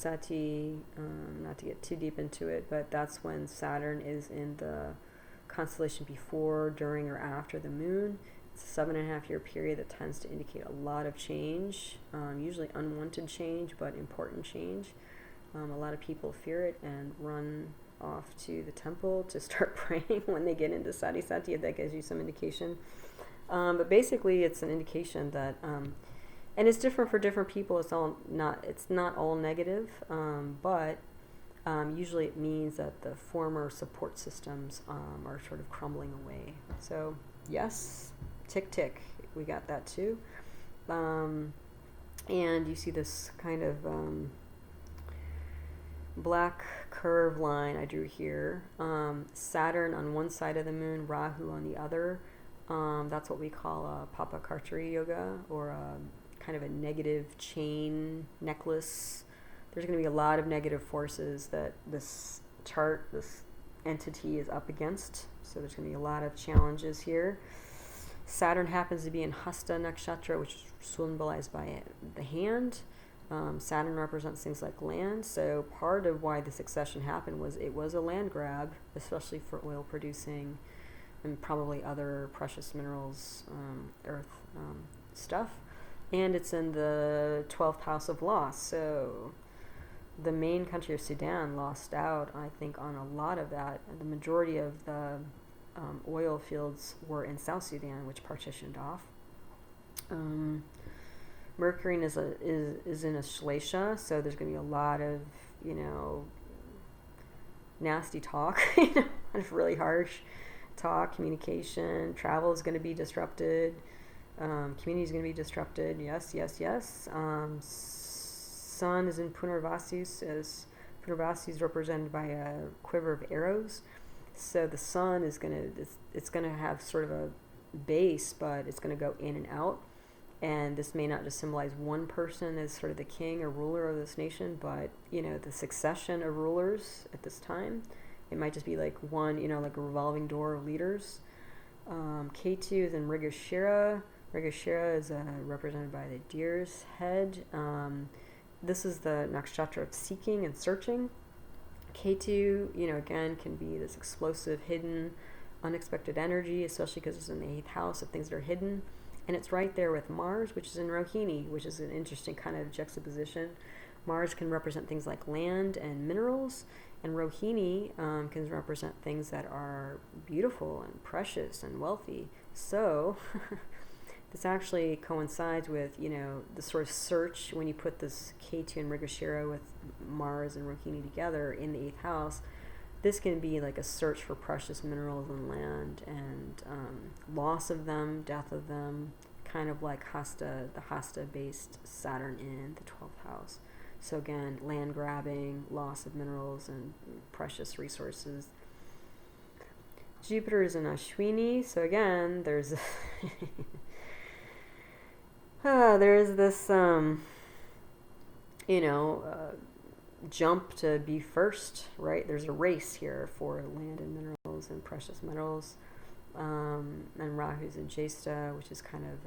not to get too deep into it, but that's when Saturn is in the constellation before, during, or after the moon. It's a 7.5-year period that tends to indicate a lot of change, usually unwanted change, but important change. A lot of people fear it and run off to the temple to start praying when they get into Sati, if that gives you some indication. But basically, it's an indication that, and it's different for different people. It's not all negative, but usually it means that the former support systems are sort of crumbling away. So yes, tick, we got that too. And you see this kind of black curve line I drew here. Saturn on one side of the moon, Rahu on the other. That's what we call a Papakarchari yoga, or a kind of a negative chain necklace. There's going to be a lot of negative forces that this chart, this entity is up against. So there's going to be a lot of challenges here. Saturn happens to be in Hasta nakshatra, which is symbolized by the hand. Saturn represents things like land, so part of why the succession happened was it was a land grab, especially for oil producing and probably other precious minerals, earth stuff. And it's in the 12th house of loss, so the main country of Sudan lost out, I think, on a lot of that. The majority of the oil fields were in South Sudan, which partitioned off. Mercury is in Aslesha, so there's going to be a lot of, nasty talk, really harsh talk, communication. Travel is going to be disrupted. Community is going to be disrupted. Yes. Sun is in Punarvasu, as Punarvasu is represented by a quiver of arrows. So the sun is going to have sort of a base, but it's going to go in and out. And this may not just symbolize one person as sort of the king or ruler of this nation, but, the succession of rulers at this time. It might just be like one, like a revolving door of leaders. K2 is in Mrigashirsha. Mrigashirsha is represented by the deer's head. This is the nakshatra of seeking and searching. K2, again, can be this explosive, hidden, unexpected energy, especially because it's in the 8th house of things that are hidden. And it's right there with Mars, which is in Rohini, which is an interesting kind of juxtaposition. Mars can represent things like land and minerals, and Rohini can represent things that are beautiful and precious and wealthy. So this actually coincides with, the sort of search when you put this K2 and Mrigashirsha with Mars and Rohini together in the 8th house. This can be like a search for precious minerals and land, and loss of them, death of them, kind of like the Hasta-based Saturn in the 12th house. So again, land grabbing, loss of minerals and precious resources. Jupiter is in Ashwini, so again, there's this, jump to be first, right? There's a race here for land and minerals and precious metals. And Rahu's in Jesta, which is kind of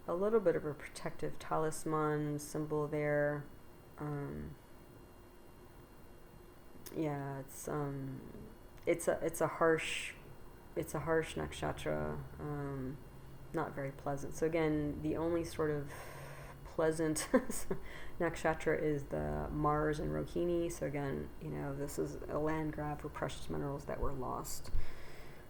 a little bit of a protective talisman symbol there. It's a harsh nakshatra, not very pleasant. So again, the only sort of pleasant nakshatra is the Mars and Rohini. So again, this is a land grab for precious minerals that were lost.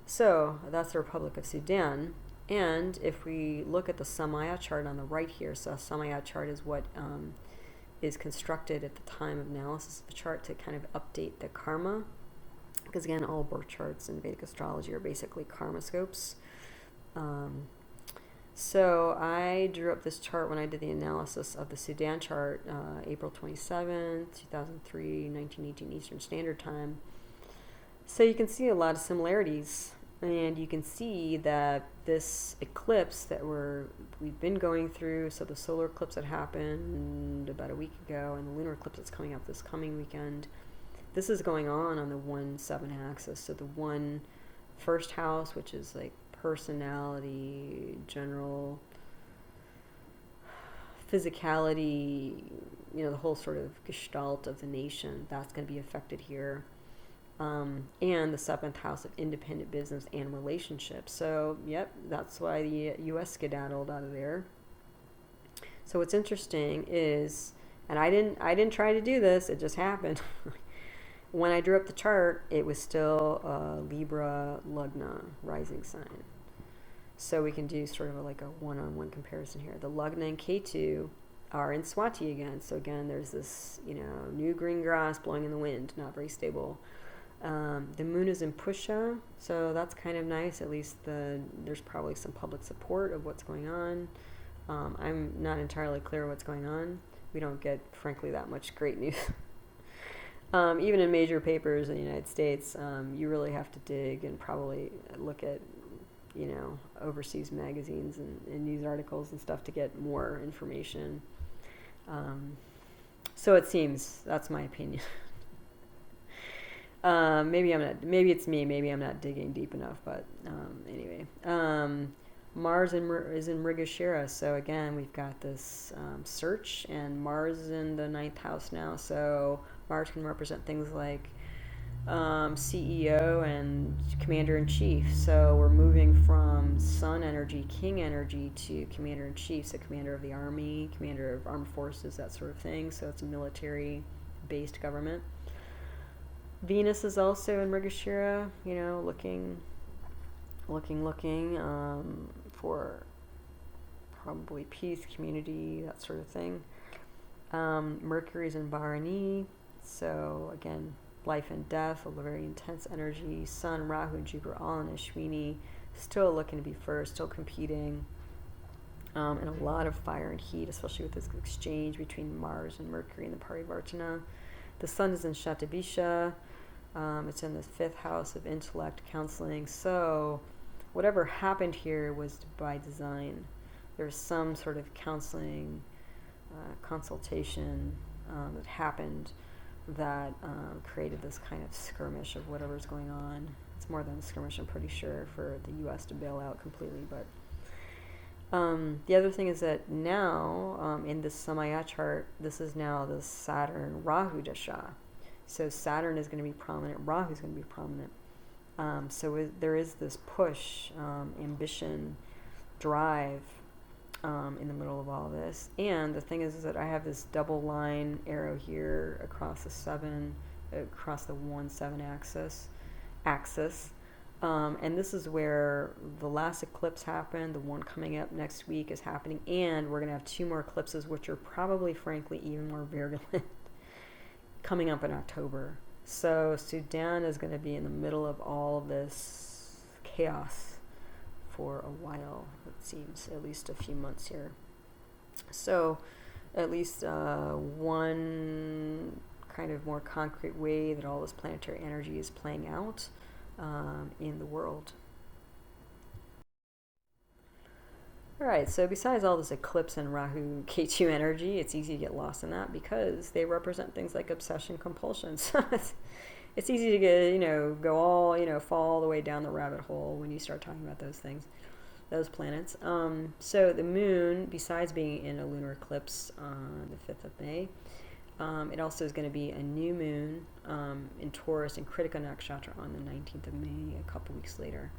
So that's the Republic of Sudan. And if we look at the Samaya chart on the right here, so Samaya chart is what is constructed at the time of analysis of the chart to kind of update the karma. Because again, all birth charts in Vedic astrology are basically karma scopes. So I drew up this chart when I did the analysis of the Sudan chart, April 27th, 2003, 1918 Eastern Standard Time. So you can see a lot of similarities, and you can see that this eclipse that we've been going through, so the solar eclipse that happened about a week ago, and the lunar eclipse that's coming up this coming weekend, this is going on the 1-7 axis. So the one first house, which is like personality, general physicality, the whole sort of gestalt of the nation, that's going to be affected here. And the 7th house of independent business and relationships. So, yep, that's why the U.S. skedaddled out of there. So what's interesting is, and I didn't try to do this, it just happened. When I drew up the chart, it was still Libra Lugna rising sign. So we can do sort of like a one-on-one comparison here. The Lugna and Ketu are in Swati again. So again, there's this, new green grass blowing in the wind, not very stable. The moon is in Pushya, so that's kind of nice. At least there's probably some public support of what's going on. I'm not entirely clear what's going on. We don't get, frankly, that much great news. Even in major papers in the United States, you really have to dig and probably look at, overseas magazines and news articles and stuff to get more information. So it seems, that's my opinion. Maybe it's me, maybe I'm not digging deep enough, but anyway. Mars is in Mrigashirsha, so again, we've got this search, and Mars is in the 9th house now, so Mars can represent things like CEO and commander-in-chief. So we're moving from sun energy, king energy, to commander-in-chief, so commander of the army, commander of armed forces, that sort of thing. So it's a military-based government. Venus is also in Mrigashirsha, looking for probably peace, community, that sort of thing. Mercury's in Bharani, so again, life and death, a very intense energy. Sun, Rahu, and Jupiter all in Ashwini, still looking to be first, still competing, and a lot of fire and heat, especially with this exchange between Mars and Mercury in the Parivartana. The Sun is in Shatabisha. It's in the 5th house of intellect, counseling. So whatever happened here was by design. There's some sort of counseling, consultation that happened that created this kind of skirmish of whatever's going on. It's more than a skirmish, I'm pretty sure, for the U.S. to bail out completely. But the other thing is that now, in this Samaya chart, this is now the Saturn-Rahu Dasha. So Saturn is going to be prominent, Rahu is going to be prominent. So there is this push, ambition, drive in the middle of all this. And the thing is that I have this double line arrow here across the 7, across the 1-7 axis. And this is where the last eclipse happened, the one coming up next week is happening, and we're going to have 2 more eclipses, which are probably, frankly, even more virulent, coming up in October. So Sudan is going to be in the middle of all of this chaos for a while, it seems, at least a few months here. So at least one kind of more concrete way that all this planetary energy is playing out in the world. Alright, so besides all this eclipse and Rahu Ketu energy, it's easy to get lost in that because they represent things like obsession, compulsion. So it's easy to get, go all, fall all the way down the rabbit hole when you start talking about those things, those planets. So the moon, besides being in a lunar eclipse on the 5th of May, it also is going to be a new moon in Taurus and Krittika nakshatra on the 19th of May, a couple weeks later.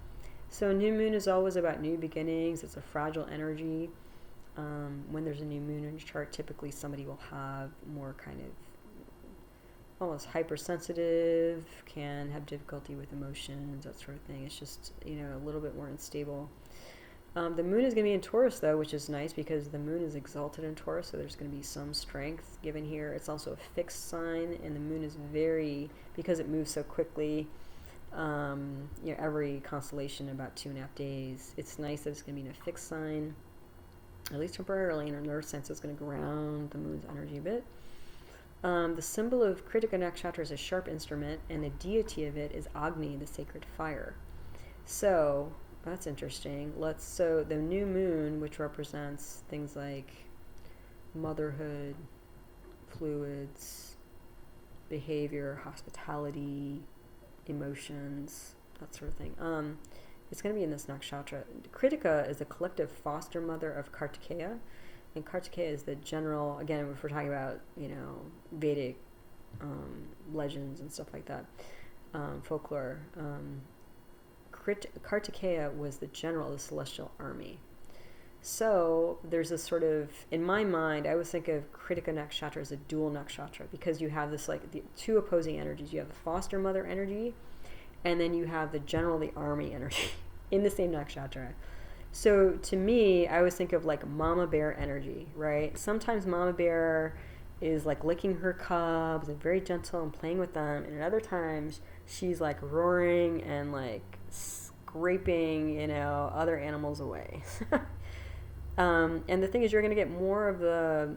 So new moon is always about new beginnings. It's a fragile energy. When there's a new moon in your chart, typically somebody will have more kind of almost hypersensitive, can have difficulty with emotions, that sort of thing. It's just, a little bit more unstable. The moon is going to be in Taurus, though, which is nice because the moon is exalted in Taurus, so there's going to be some strength given here. It's also a fixed sign, and the moon is because it moves so quickly, every constellation about 2.5 days. It's nice that it's going to be in a fixed sign, at least temporarily, in another sense it's going to ground the moon's energy a bit. The symbol of Krittika nakshatra is a sharp instrument, and the deity of it is Agni, the sacred fire. So that's interesting. So the new moon, which represents things like motherhood, fluids, behavior, hospitality, emotions, that sort of thing. It's going to be in this nakshatra. Krittika is the collective foster mother of Kartikeya, and Kartikeya is the general. Again, if we're talking about Vedic legends and stuff like that, folklore. Kartikeya was the general of the celestial army. So there's this sort of, in my mind, I always think of Krittika nakshatra as a dual nakshatra because you have this like the two opposing energies. You have the foster mother energy, and then you have the general of the army energy in the same nakshatra. So to me, I always think of like mama bear energy, right? Sometimes mama bear is like licking her cubs and very gentle and playing with them, and at other times she's like roaring and like scraping, other animals away. And the thing is, you're going to get more of the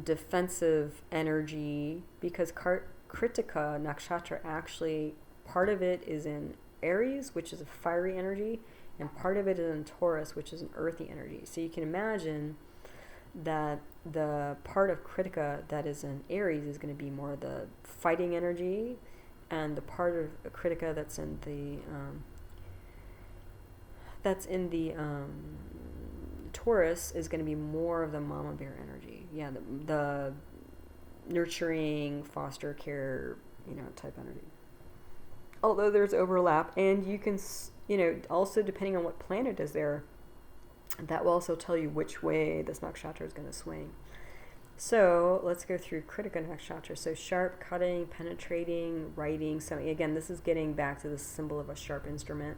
defensive energy because Krittika nakshatra actually, part of it is in Aries, which is a fiery energy, and part of it is in Taurus, which is an earthy energy. So you can imagine that the part of Krittika that is in Aries is going to be more the fighting energy, and the part of Krittika that's in the Taurus is going to be more of the mama bear energy. Yeah, the nurturing, foster care, type energy. Although there's overlap, and you can, also depending on what planet is there, that will also tell you which way this nakshatra is going to swing. So let's go through Krittika nakshatra. So sharp, cutting, penetrating, writing. So again, this is getting back to the symbol of a sharp instrument.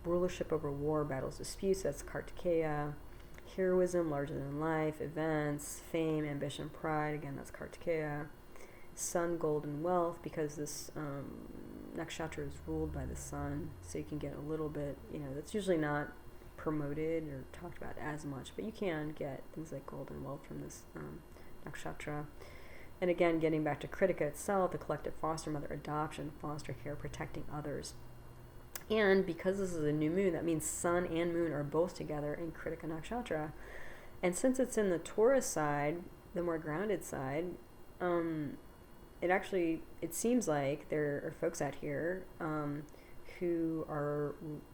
Rulership over war, battles, disputes. That's Kartikeya. Heroism, larger than life, events, fame, ambition, pride. Again, that's Kartikeya. Sun, gold, and wealth, because this nakshatra is ruled by the sun, so you can get a little bit, that's usually not promoted or talked about as much, but you can get things like gold and wealth from this nakshatra. And again, getting back to Krittika itself, the collective foster mother, adoption, foster care, protecting others. And because this is a new moon, that means sun and moon are both together in Krittika nakshatra. And since it's in the Taurus side, the more grounded side, it seems like there are folks out here who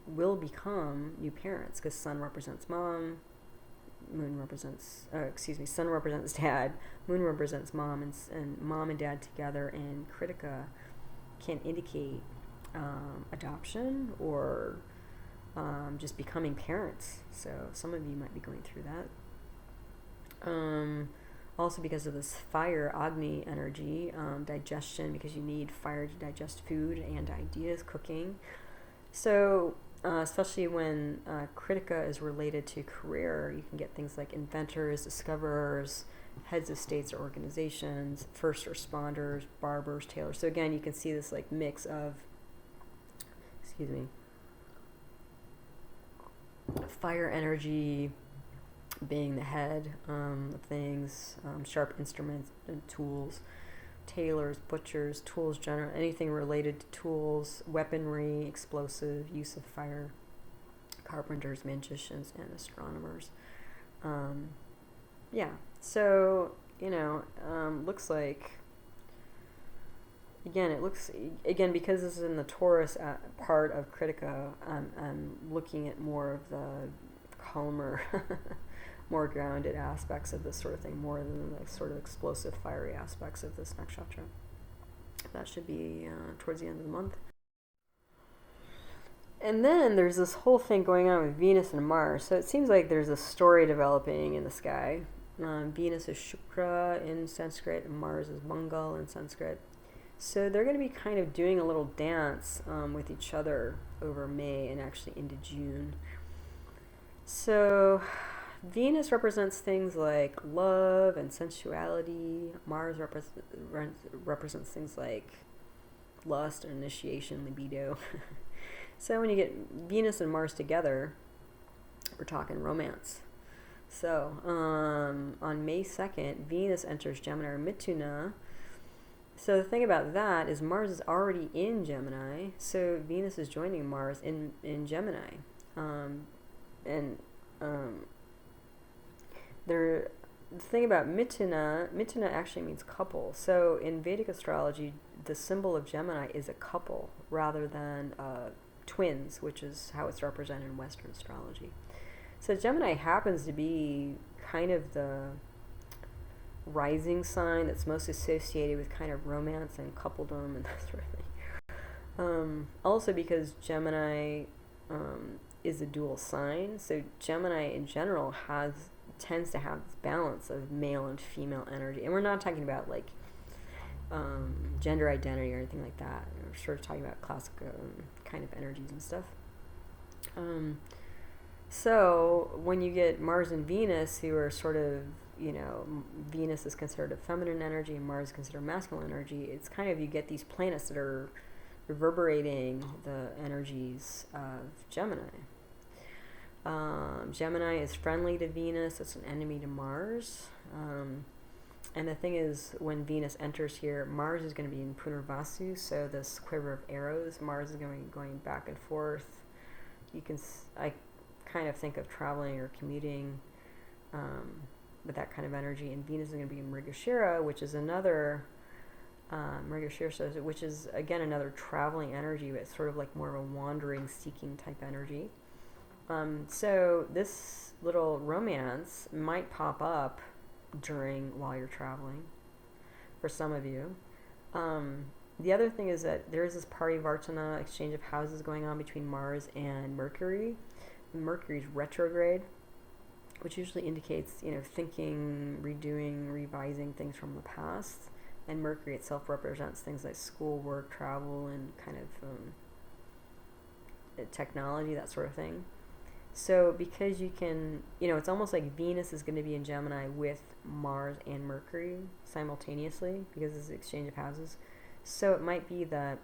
will become new parents, because sun represents mom, sun represents dad, moon represents mom, and mom and dad together in Krittika can indicate adoption or just becoming parents. So some of you might be going through that. Also because of this fire, Agni energy, digestion, because you need fire to digest food and ideas, cooking. So especially when Krittika is related to career, you can get things like inventors, discoverers, heads of states or organizations, first responders, barbers, tailors. So again, you can see this like mix of, fire energy being the head of things, sharp instruments and tools, tailors, butchers, tools general, anything related to tools, weaponry, explosive, use of fire, carpenters, magicians, and astronomers. So looks like, again, because this is in the Taurus part of Krittika, I'm looking at more of the calmer, more grounded aspects of this sort of thing, more than the sort of explosive, fiery aspects of this nakshatra. That should be towards the end of the month. And then there's this whole thing going on with Venus and Mars. So it seems like there's a story developing in the sky. Venus is Shukra in Sanskrit, and Mars is Mangal in Sanskrit. So they're going to be kind of doing a little dance with each other over May and actually into June. So Venus represents things like love and sensuality. Mars represents things like lust and initiation, libido. So when you get Venus and Mars together, we're talking romance. So on May 2nd, Venus enters Gemini or Mithuna. So the thing about that is Mars is already in Gemini, so Venus is joining Mars in Gemini. The thing about Mithuna actually means couple. So in Vedic astrology, the symbol of Gemini is a couple rather than twins, which is how it's represented in Western astrology. So Gemini happens to be kind of the rising sign that's most associated with kind of romance and coupledom and that sort of thing. Also because Gemini is a dual sign, so Gemini in general tends to have this balance of male and female energy. And we're not talking about like gender identity or anything like that. We're sort of talking about classic kind of energies and stuff. So when you get Mars and Venus, who are sort of, Venus is considered a feminine energy and Mars is considered masculine energy, it's kind of, you get these planets that are reverberating the energies of Gemini. Gemini is friendly to Venus, it's an enemy to Mars. And the thing is, when Venus enters here, Mars is going to be in Punarvasu, so this quiver of arrows, Mars is going to be going back and forth. I kind of think of traveling or commuting with that kind of energy, and Venus is going to be in Mrigashirsha, which is another Mrigashirsha, which is again another traveling energy, but it's sort of like more of a wandering, seeking type energy. So this little romance might pop up while you're traveling, for some of you. The other thing is that there's this parivartana, exchange of houses going on between Mars and Mercury. Mercury's retrograde, which usually indicates, thinking, redoing, revising things from the past. And Mercury itself represents things like school, work, travel, and kind of technology, that sort of thing. So because you can, it's almost like Venus is going to be in Gemini with Mars and Mercury simultaneously because it's an exchange of houses. So it might be that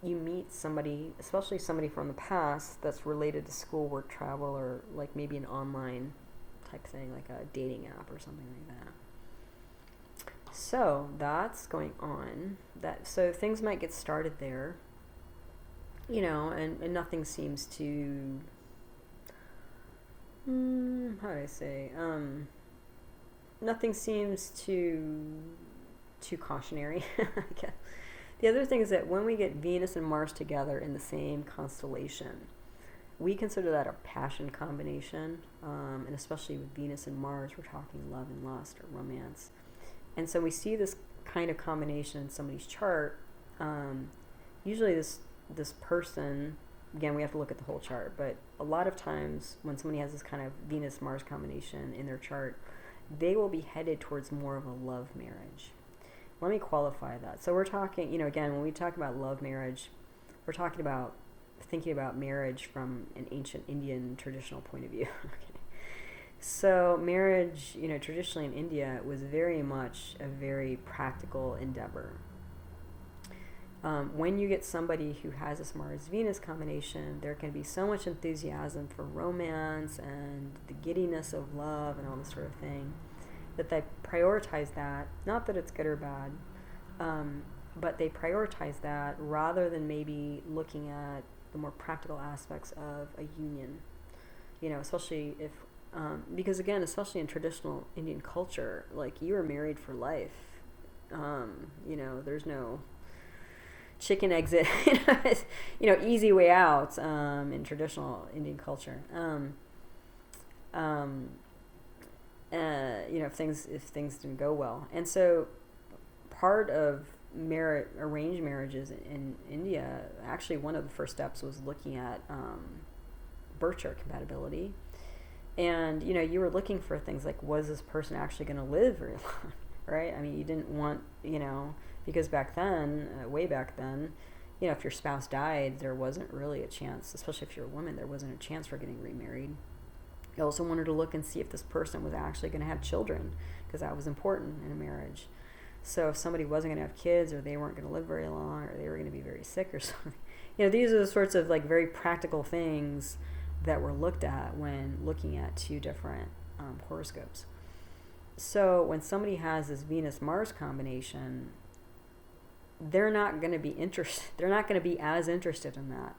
you meet somebody, especially somebody from the past, that's related to school, work, travel, or like maybe an online type thing, like a dating app or something like that. So that's going on. So things might get started there. And nothing seems to, how do I say, nothing seems too cautionary, I guess. The other thing is that when we get Venus and Mars together in the same constellation, we consider that a passion combination, and especially with Venus and Mars, we're talking love and lust or romance. And so we see this kind of combination in somebody's chart. Usually this person, again, we have to look at the whole chart, but a lot of times when somebody has this kind of Venus-Mars combination in their chart, they will be headed towards more of a love marriage. Let me qualify that. So we're talking, again, when we talk about love marriage, we're talking about thinking about marriage from an ancient Indian traditional point of view. Okay. So marriage, traditionally in India, was very much a very practical endeavor. When you get somebody who has this Mars-Venus combination, there can be so much enthusiasm for romance and the giddiness of love and all this sort of thing, that they prioritize that. Not that it's good or bad, but they prioritize that rather than maybe looking at the more practical aspects of a union. Especially if, because again, especially in traditional Indian culture, like you are married for life. There's no chicken exit, easy way out in traditional Indian culture. If things didn't go well, and so part of arranged marriages in India, actually one of the first steps was looking at birth chart compatibility, and you were looking for things like, was this person actually going to live very long, right? I mean, you didn't want, because back then, way back then, if your spouse died, there wasn't really a chance, especially if you're a woman, there wasn't a chance for getting remarried. You also wanted to look and see if this person was actually going to have children, because that was important in a marriage. So if somebody wasn't going to have kids, or they weren't going to live very long, or they were going to be very sick or something, these are the sorts of like very practical things that were looked at when looking at two different horoscopes. So when somebody has this Venus-Mars combination, they're not going to be interested. They're not going to be as interested in that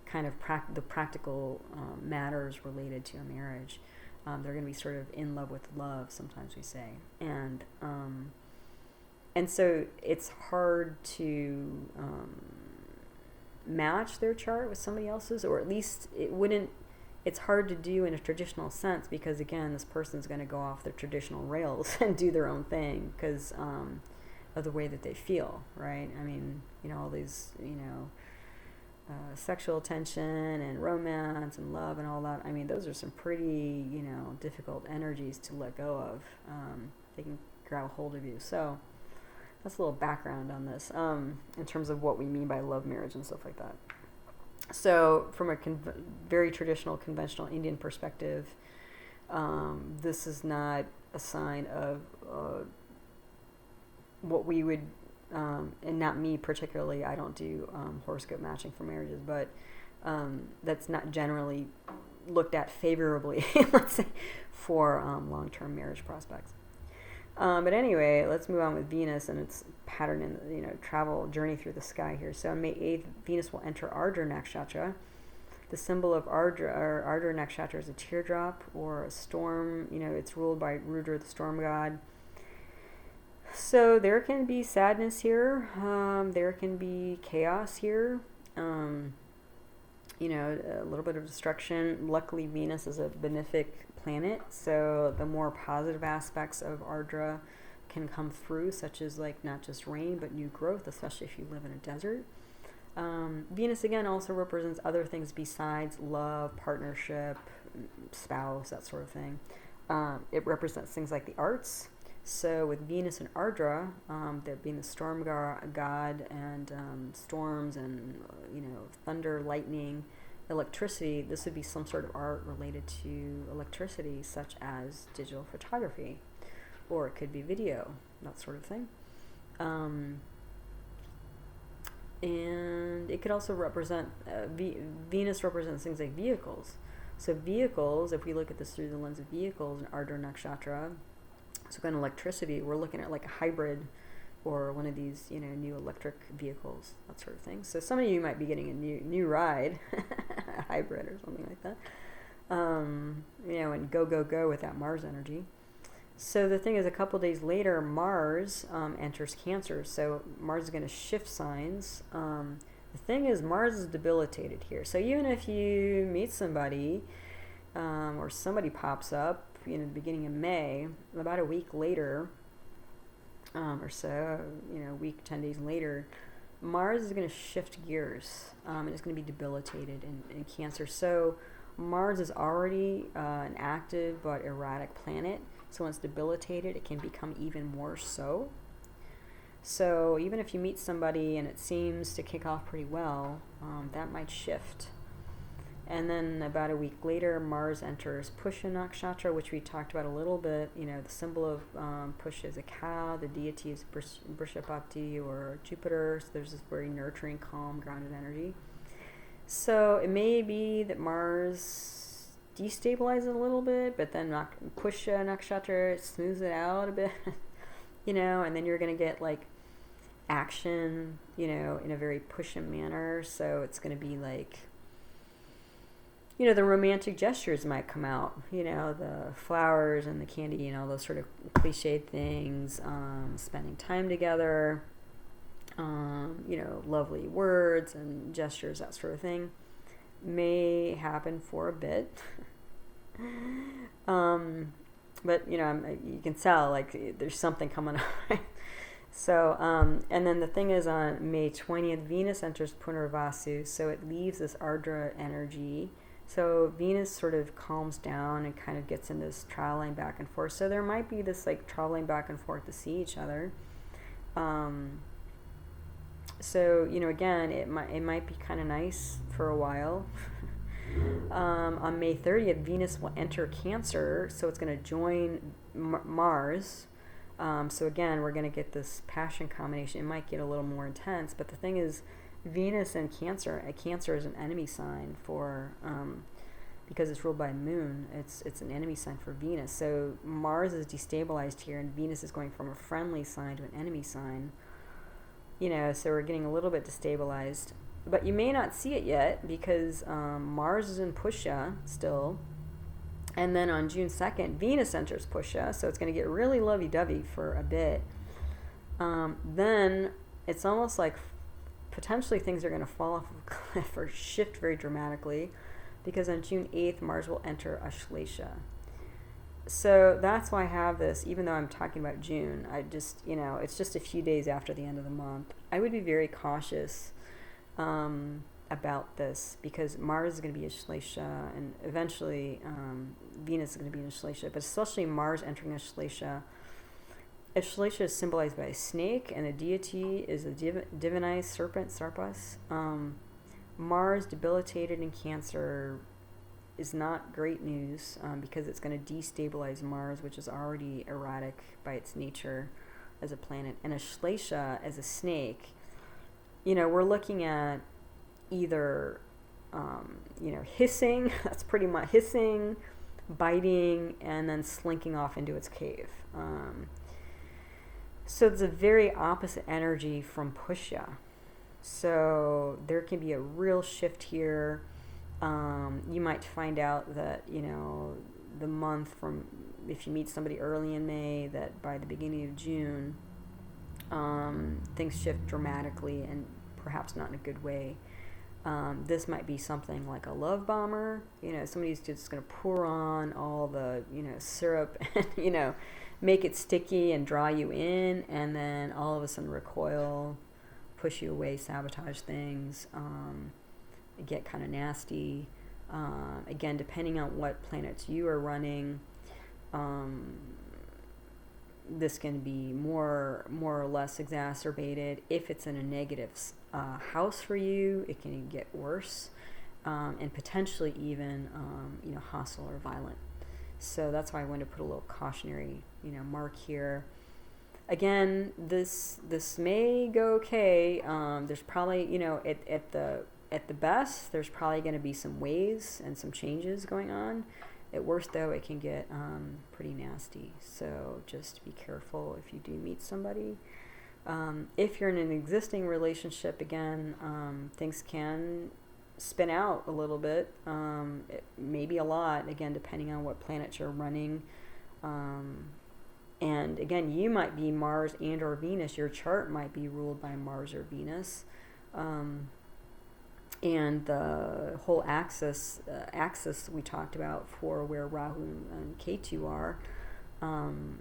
kind of the practical matters related to a marriage. They're going to be sort of in love with love, sometimes we say, and so it's hard to match their chart with somebody else's, or at least it's hard to do in a traditional sense, because again, this person's going to go off the traditional rails and do their own thing because of the way that they feel, right? I mean, all these, sexual tension and romance and love and all that. I mean, those are some pretty, difficult energies to let go of. They can grab a hold of you. So that's a little background on this in terms of what we mean by love marriage and stuff like that. So from a very traditional, conventional Indian perspective, this is not a sign of what we would, and not me particularly, I don't do horoscope matching for marriages, but that's not generally looked at favorably, let's say, for long-term marriage prospects. But anyway, let's move on with Venus and its pattern in travel journey through the sky here. So on May 8th, Venus will enter Ardra nakshatra. The symbol of Ardra nakshatra is a teardrop or a storm. It's ruled by Rudra, the storm god. So there can be sadness here. There can be chaos here. A little bit of destruction. Luckily, Venus is a benefic planet, so the more positive aspects of Ardra can come through, such as like not just rain, but new growth, especially if you live in a desert. Venus, again, also represents other things besides love, partnership, spouse, that sort of thing. It represents things like the arts. So with Venus and Ardra, there being the storm god and storms and thunder, lightning, electricity, this would be some sort of art related to electricity, such as digital photography, or it could be video, that sort of thing. And it could also represent, Venus represents things like vehicles. So vehicles, if we look at this through the lens of vehicles in Ardra nakshatra, so kind of electricity, we're looking at like a hybrid or one of these, new electric vehicles, that sort of thing. So some of you might be getting a new ride, a hybrid or something like that. And go with that Mars energy. So the thing is, a couple days later, Mars enters Cancer. So Mars is going to shift signs. The thing is, Mars is debilitated here. So even if you meet somebody or somebody pops up, the beginning of May, about a week later, or so, a week, 10 days later, Mars is going to shift gears, and it's going to be debilitated in Cancer. So Mars is already an active but erratic planet. So when it's debilitated, it can become even more so. So even if you meet somebody and it seems to kick off pretty well, that might shift. And then about a week later, Mars enters Pushya nakshatra, which we talked about a little bit. The symbol of Pushya is a cow. The deity is Brishapati or Jupiter. So there's this very nurturing, calm, grounded energy. So it may be that Mars destabilizes a little bit, but then Pushya nakshatra smooths it out a bit, and then you're going to get like action, in a very Pushya manner. So it's going to be like, the romantic gestures might come out, the flowers and the candy, those sort of cliched things, spending time together, lovely words and gestures, that sort of thing, may happen for a bit. But, you can tell, like, there's something coming up. So, and then the thing is, on May 20th, Venus enters Punarvasu, so it leaves this Ardra energy. So Venus sort of calms down and kind of gets into this traveling back and forth. So there might be this like traveling back and forth to see each other. So, again, it might be kind of nice for a while. On May 30th, Venus will enter Cancer, so it's going to join Mars. So again, we're going to get this passion combination. It might get a little more intense, but the thing is, Venus and Cancer. Cancer is an enemy sign for, because it's ruled by Moon. It's an enemy sign for Venus. So Mars is destabilized here, and Venus is going from a friendly sign to an enemy sign. So we're getting a little bit destabilized. But you may not see it yet because Mars is in Pushya still. And then on June 2nd, Venus enters Pushya. So it's going to get really lovey-dovey for a bit. Then it's almost like potentially things are going to fall off a cliff or shift very dramatically, because on June 8th, Mars will enter Aslesha. So that's why I have this, even though I'm talking about June, I just, it's just a few days after the end of the month. I would be very cautious about this, because Mars is going to be Aslesha, and eventually Venus is going to be in Aslesha, but especially Mars entering Aslesha. Aslesha is symbolized by a snake, and the deity is a divinized serpent, Sarpas. Mars debilitated in Cancer is not great news, because it's going to destabilize Mars, which is already erratic by its nature as a planet. And Aslesha as a snake, we're looking at either, hissing, that's pretty much hissing, biting, and then slinking off into its cave. So it's a very opposite energy from Pushya. So there can be a real shift here. You might find out that, the month from, if you meet somebody early in May, that by the beginning of June, things shift dramatically and perhaps not in a good way. This might be something like a love bomber. Somebody's just going to pour on all the, syrup and, make it sticky and draw you in, and then all of a sudden recoil, push you away, sabotage things, get kind of nasty. Again, depending on what planets you are running, this can be more or less exacerbated. If it's in a negative house for you, it can get worse, and potentially even hostile or violent. So that's why I wanted to put a little cautionary mark here. Again, this may go okay. There's probably at the best, there's probably going to be some waves and some changes going on. At worst, though, it can get pretty nasty. So just be careful if you do meet somebody. If you're in an existing relationship, again, things can spin out a little bit, maybe a lot, again, depending on what planet you're running. And again, you might be Mars and or Venus. Your chart might be ruled by Mars or Venus. And the whole axis we talked about for where Rahu and Ketu are,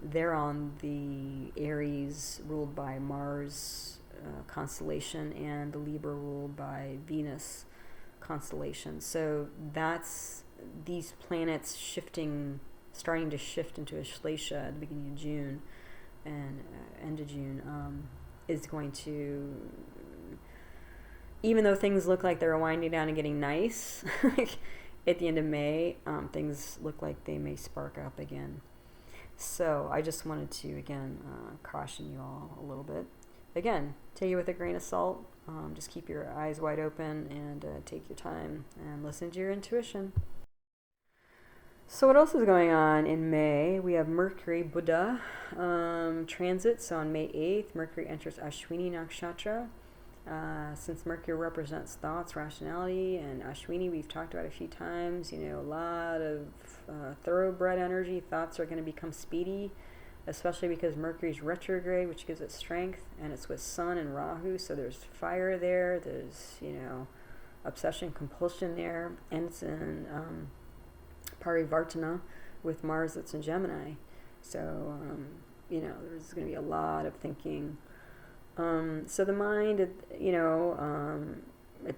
they're on the Aries ruled by Mars constellation, and the Libra ruled by Venus constellation. So that's these planets starting to shift into Aslesha at the beginning of June and end of June, is going to, even though things look like they're winding down and getting nice, at the end of May, things look like they may spark up again. So I just wanted to, again, caution you all a little bit. Again, take it with a grain of salt. Just keep your eyes wide open and take your time and listen to your intuition. So what else is going on in May? We have Mercury Buddha transit. So on May 8th, Mercury enters Ashwini nakshatra. Since Mercury represents thoughts, rationality, and Ashwini we've talked about a few times, a lot of thoroughbred energy. Thoughts are going to become speedy, especially because Mercury's retrograde, which gives it strength, and it's with Sun and Rahu, so there's fire there, there's, obsession, compulsion there, and it's in Parivartana with Mars that's in Gemini. So, there's going to be a lot of thinking. So the mind, at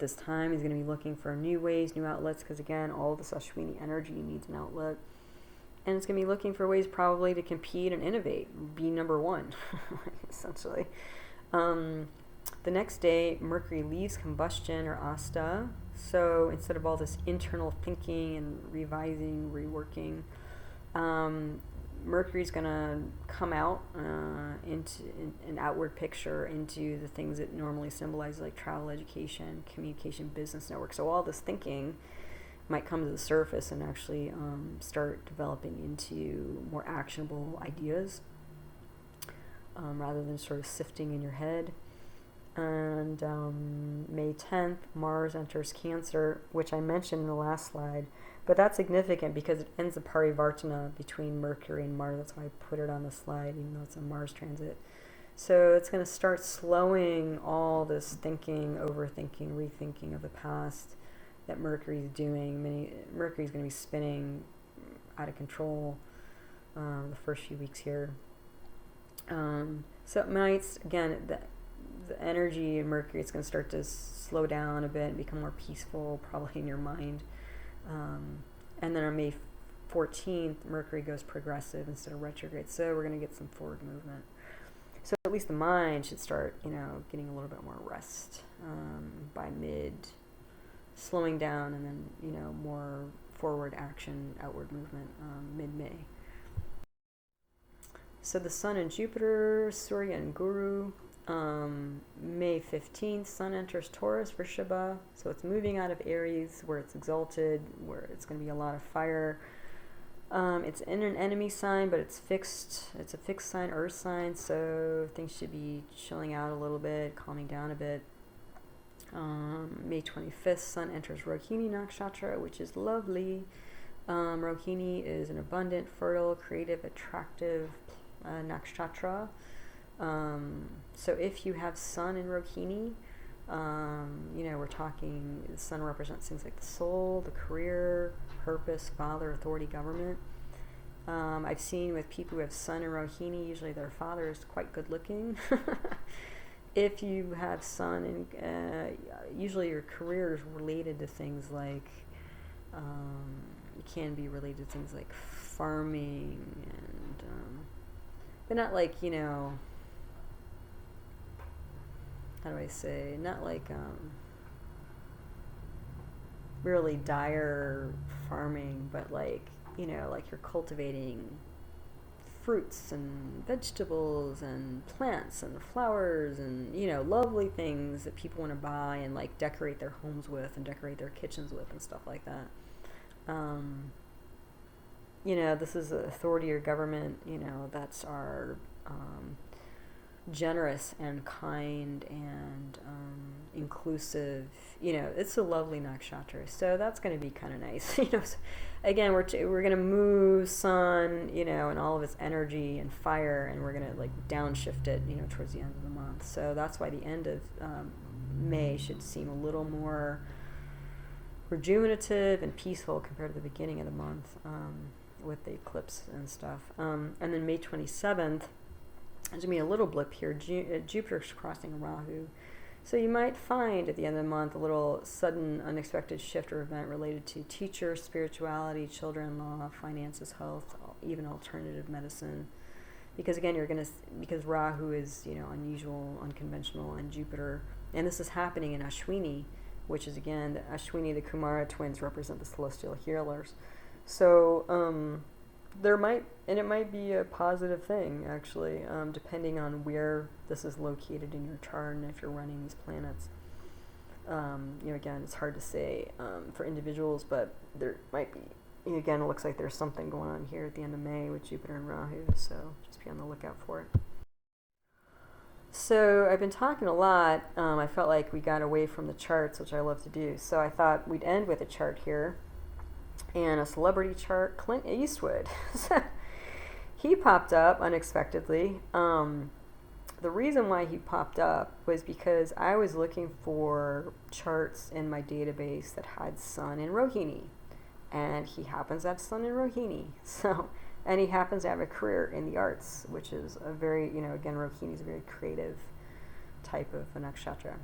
this time is going to be looking for new ways, new outlets, because again, all this Ashwini energy needs an outlet. And it's going to be looking for ways probably to compete and innovate, be number one, essentially. The The next day, Mercury leaves combustion or asta. So instead of all this internal thinking and revising, reworking, Mercury's going to come out into an outward picture into the things that normally symbolize like travel, education, communication, business network. So all this thinking might come to the surface and actually start developing into more actionable ideas rather than sort of sifting in your head. And May 10th, Mars enters Cancer, which I mentioned in the last slide. But that's significant because it ends the parivartana between Mercury and Mars. That's why I put it on the slide, even though it's a Mars transit. So it's going to start slowing all this thinking, overthinking, rethinking of the past that Mercury's doing. Mercury's going to be spinning out of control the first few weeks here. So it might, again, the energy in Mercury, it's going to start to slow down a bit and become more peaceful, probably in your mind. And then on May 14th, Mercury goes progressive instead of retrograde. So we're going to get some forward movement. So at least the mind should start, getting a little bit more rest by slowing down, and then, more forward action, outward movement mid-May. So the Sun and Jupiter, Surya and Guru. May 15th, Sun enters Taurus for Vrishabha, so it's moving out of Aries where it's exalted, where it's going to be a lot of fire. It's in an enemy sign, but it's fixed. It's a fixed sign, earth sign, so things should be chilling out a little bit, calming down a bit. May 25th, Sun enters Rohini nakshatra, which is lovely. Rohini is an abundant, fertile, creative, attractive nakshatra. So if you have Sun in Rohini, we're talking, the Sun represents things like the soul, the career, purpose, father, authority, government. I've seen with people who have Sun in Rohini, usually their father is quite good looking. If you have Sun in, usually your career is related to things like, it can be related to things like farming and, but not like, how do I say, not like really dire farming, but like, like you're cultivating fruits and vegetables and plants and flowers and, lovely things that people want to buy and like decorate their homes with and decorate their kitchens with and stuff like that. This is authority or government, that's our generous and kind and inclusive. It's a lovely nakshatra, so that's going to be kind of nice. Again, we're going to move Sun, and all of its energy and fire, and we're going to like downshift it, towards the end of the month. So that's why the end of May should seem a little more rejuvenative and peaceful compared to the beginning of the month with the eclipse and stuff. And then May 27th. There's going to be a little blip here. Jupiter's crossing Rahu. So you might find at the end of the month a little sudden, unexpected shift or event related to teacher, spirituality, children-in-law, finances, health, even alternative medicine. Because again, because Rahu is, unusual, unconventional, and Jupiter, and this is happening in Ashwini, which is again, the Ashwini, the Kumara twins represent the celestial healers. So, it might be a positive thing, actually, depending on where this is located in your chart and if you're running these planets. Again, it's hard to say for individuals, but there might be, again, it looks like there's something going on here at the end of May with Jupiter and Rahu, so just be on the lookout for it. So I've been talking a lot. I felt like we got away from the charts, which I love to do, so I thought we'd end with a chart here. And a celebrity chart, Clint Eastwood. He popped up unexpectedly. The reason why he popped up was because I was looking for charts in my database that had Sun in Rohini. And he happens to have Sun in Rohini. And he happens to have a career in the arts, which is a very, again, Rohini is a very creative type of a nakshatra.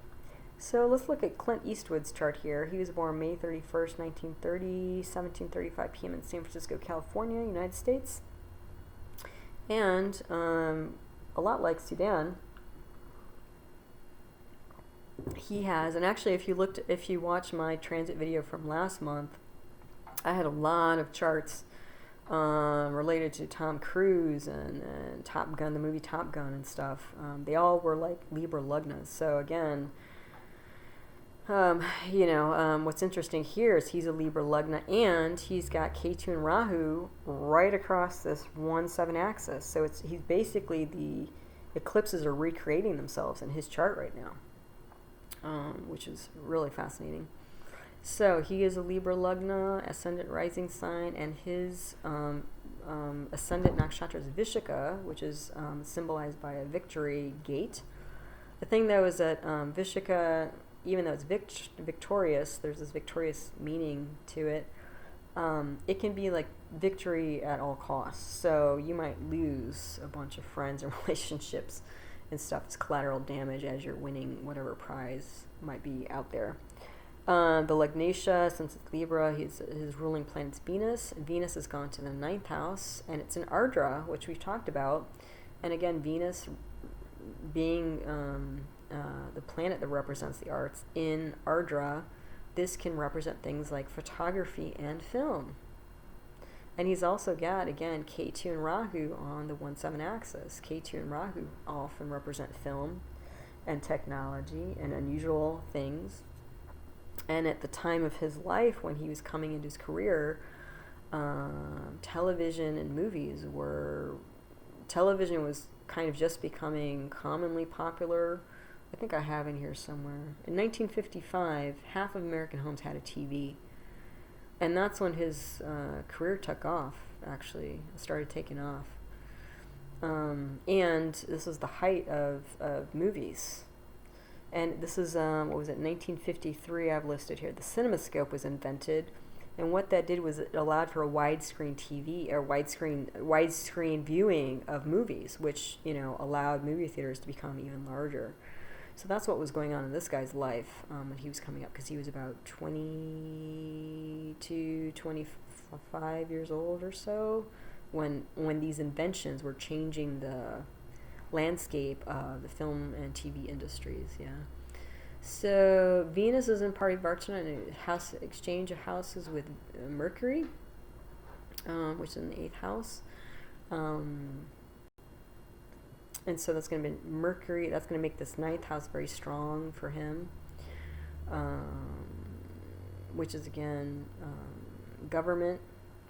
So let's look at Clint Eastwood's chart here. He was born May 31st, 1930, 17:35 p.m. in San Francisco, California, United States. And a lot like Sudan, he has, and actually if you watch my transit video from last month, I had a lot of charts related to Tom Cruise and Top Gun, the movie Top Gun and stuff. They all were like Libra Lugnas. So again, what's interesting here is he's a Libra Lugna, and he's got Ketu and Rahu right across this 1-7 axis. So he's basically, the eclipses are recreating themselves in his chart right now, which is really fascinating. So he is a Libra Lugna, ascendant rising sign, and his ascendant nakshatra is Vishaka, which is symbolized by a victory gate. The thing, though, is that Vishaka, even though it's victorious, there's this victorious meaning to it. It can be like victory at all costs. So you might lose a bunch of friends and relationships and stuff as collateral damage as you're winning whatever prize might be out there. The Lugnatia, since it's Libra, his ruling planet's Venus. Venus has gone to the 9th house, and it's in Ardra, which we've talked about. And again, Venus being the planet that represents the arts in Ardra, this can represent things like photography and film. And he's also got, again, Ketu and Rahu on the 1-7 axis. Ketu and Rahu often represent film and technology and unusual things. And at the time of his life, when he was coming into his career, television was kind of just becoming commonly popular. I think I have in here somewhere. In 1955, half of American homes had a TV. And that's when his career took off, actually. Started taking off. And this was the height of movies. And this is, 1953 I've listed here. The CinemaScope was invented. And what that did was it allowed for a widescreen TV, or widescreen viewing of movies, which, allowed movie theaters to become even larger. So that's what was going on in this guy's life when he was coming up, because he was about 22, 25 years old or so when these inventions were changing the landscape of the film and TV industries, yeah. So Venus is in Parivartana, and it has exchange of houses with Mercury, which is in the 8th house. And so that's going to be Mercury. That's going to make this 9th house very strong for him, which is, again, government.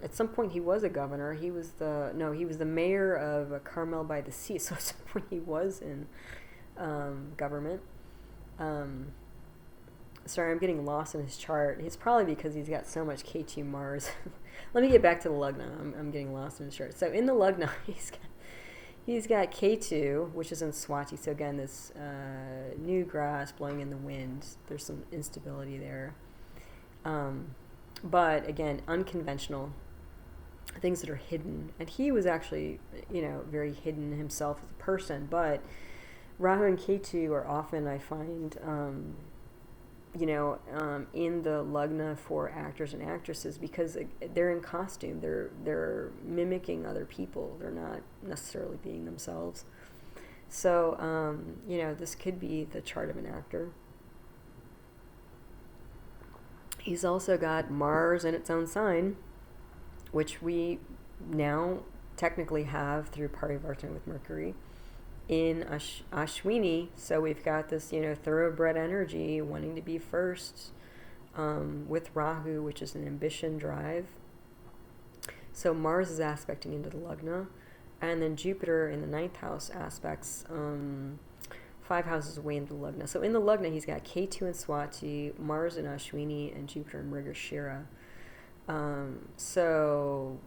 At some point, he was a governor. He was the mayor of Carmel by the Sea. So at some point, he was in government. Sorry, I'm getting lost in his chart. It's probably because he's got so much Ketu Mars. Let me get back to the Lugna. I'm getting lost in his chart. So in the Lugna, he's got Ketu, which is in Swati. So again, this new grass blowing in the wind. There's some instability there. But again, unconventional. Things that are hidden. And he was actually, very hidden himself as a person. But Rahu and Ketu are often, I find, in the Lugna for actors and actresses, because they're in costume. They're mimicking other people. They're not necessarily being themselves. So, this could be the chart of an actor. He's also got Mars in its own sign, which we now technically have through Parivartana with Mercury in Ashwini. So we've got this, thoroughbred energy, wanting to be first, with Rahu, which is an ambition drive. So Mars is aspecting into the Lugna, and then Jupiter in the 9th house aspects 5 houses away into the Lugna. So in the Lugna, he's got Ketu in Swati, Mars in Ashwini, and Jupiter in Mrigashirsha. So,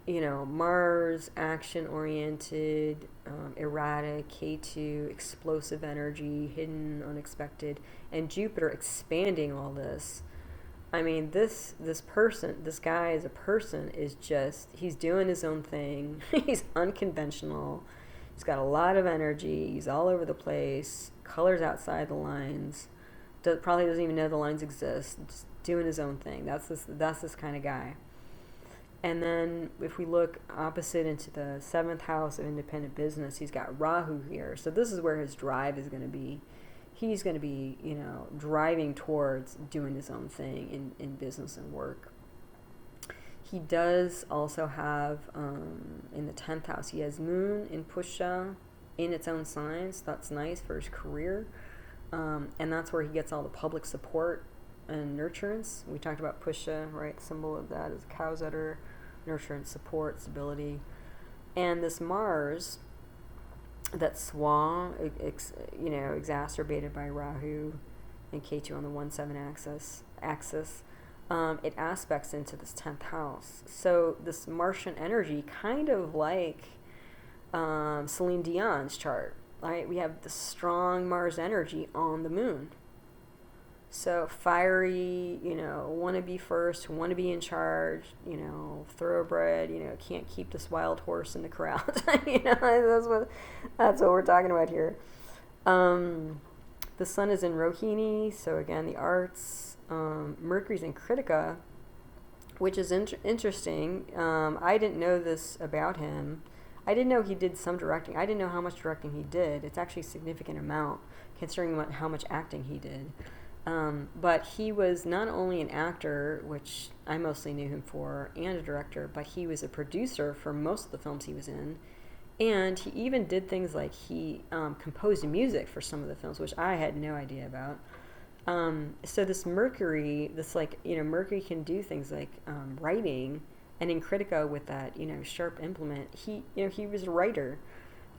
Mars, action-oriented, erratic, Ketu, explosive energy, hidden, unexpected, and Jupiter expanding all this. I mean, this guy as a person is just, he's doing his own thing. He's unconventional. He's got a lot of energy. He's all over the place. Colors outside the lines. Probably doesn't even know the lines exist. Just doing his own thing. That's this kind of guy. And then if we look opposite into the 7th house of independent business, he's got Rahu here. So this is where his drive is going to be. he's going to be, driving towards doing his own thing in business and work. He does also have, in the 10th house, he has moon in Pushya in its own sign, so that's nice for his career. And that's where he gets all the public support and nurturance. We talked about Pushya, right? The symbol of that is cow's udder, nurturance, support, stability. And this Mars, that's Swa, exacerbated by Rahu and Ketu on the 1-7 axis, it aspects into this 10th house. So this Martian energy, kind of like Celine Dion's chart, right? We have the strong Mars energy on the moon. So fiery, want to be first, want to be in charge, thoroughbred, can't keep this wild horse in the crowd. That's what we're talking about here. The sun is in Rohini, so again, the arts. Mercury's in Krittika, which is interesting. I didn't know this about him. I didn't know he did some directing. I didn't know how much directing he did. It's actually a significant amount, considering how much acting he did. But he was not only an actor, which I mostly knew him for, and a director, but he was a producer for most of the films he was in. And he even did things like he composed music for some of the films, which I had no idea about. So this Mercury, Mercury can do things like writing, and in Krittika with that, sharp implement, he was a writer.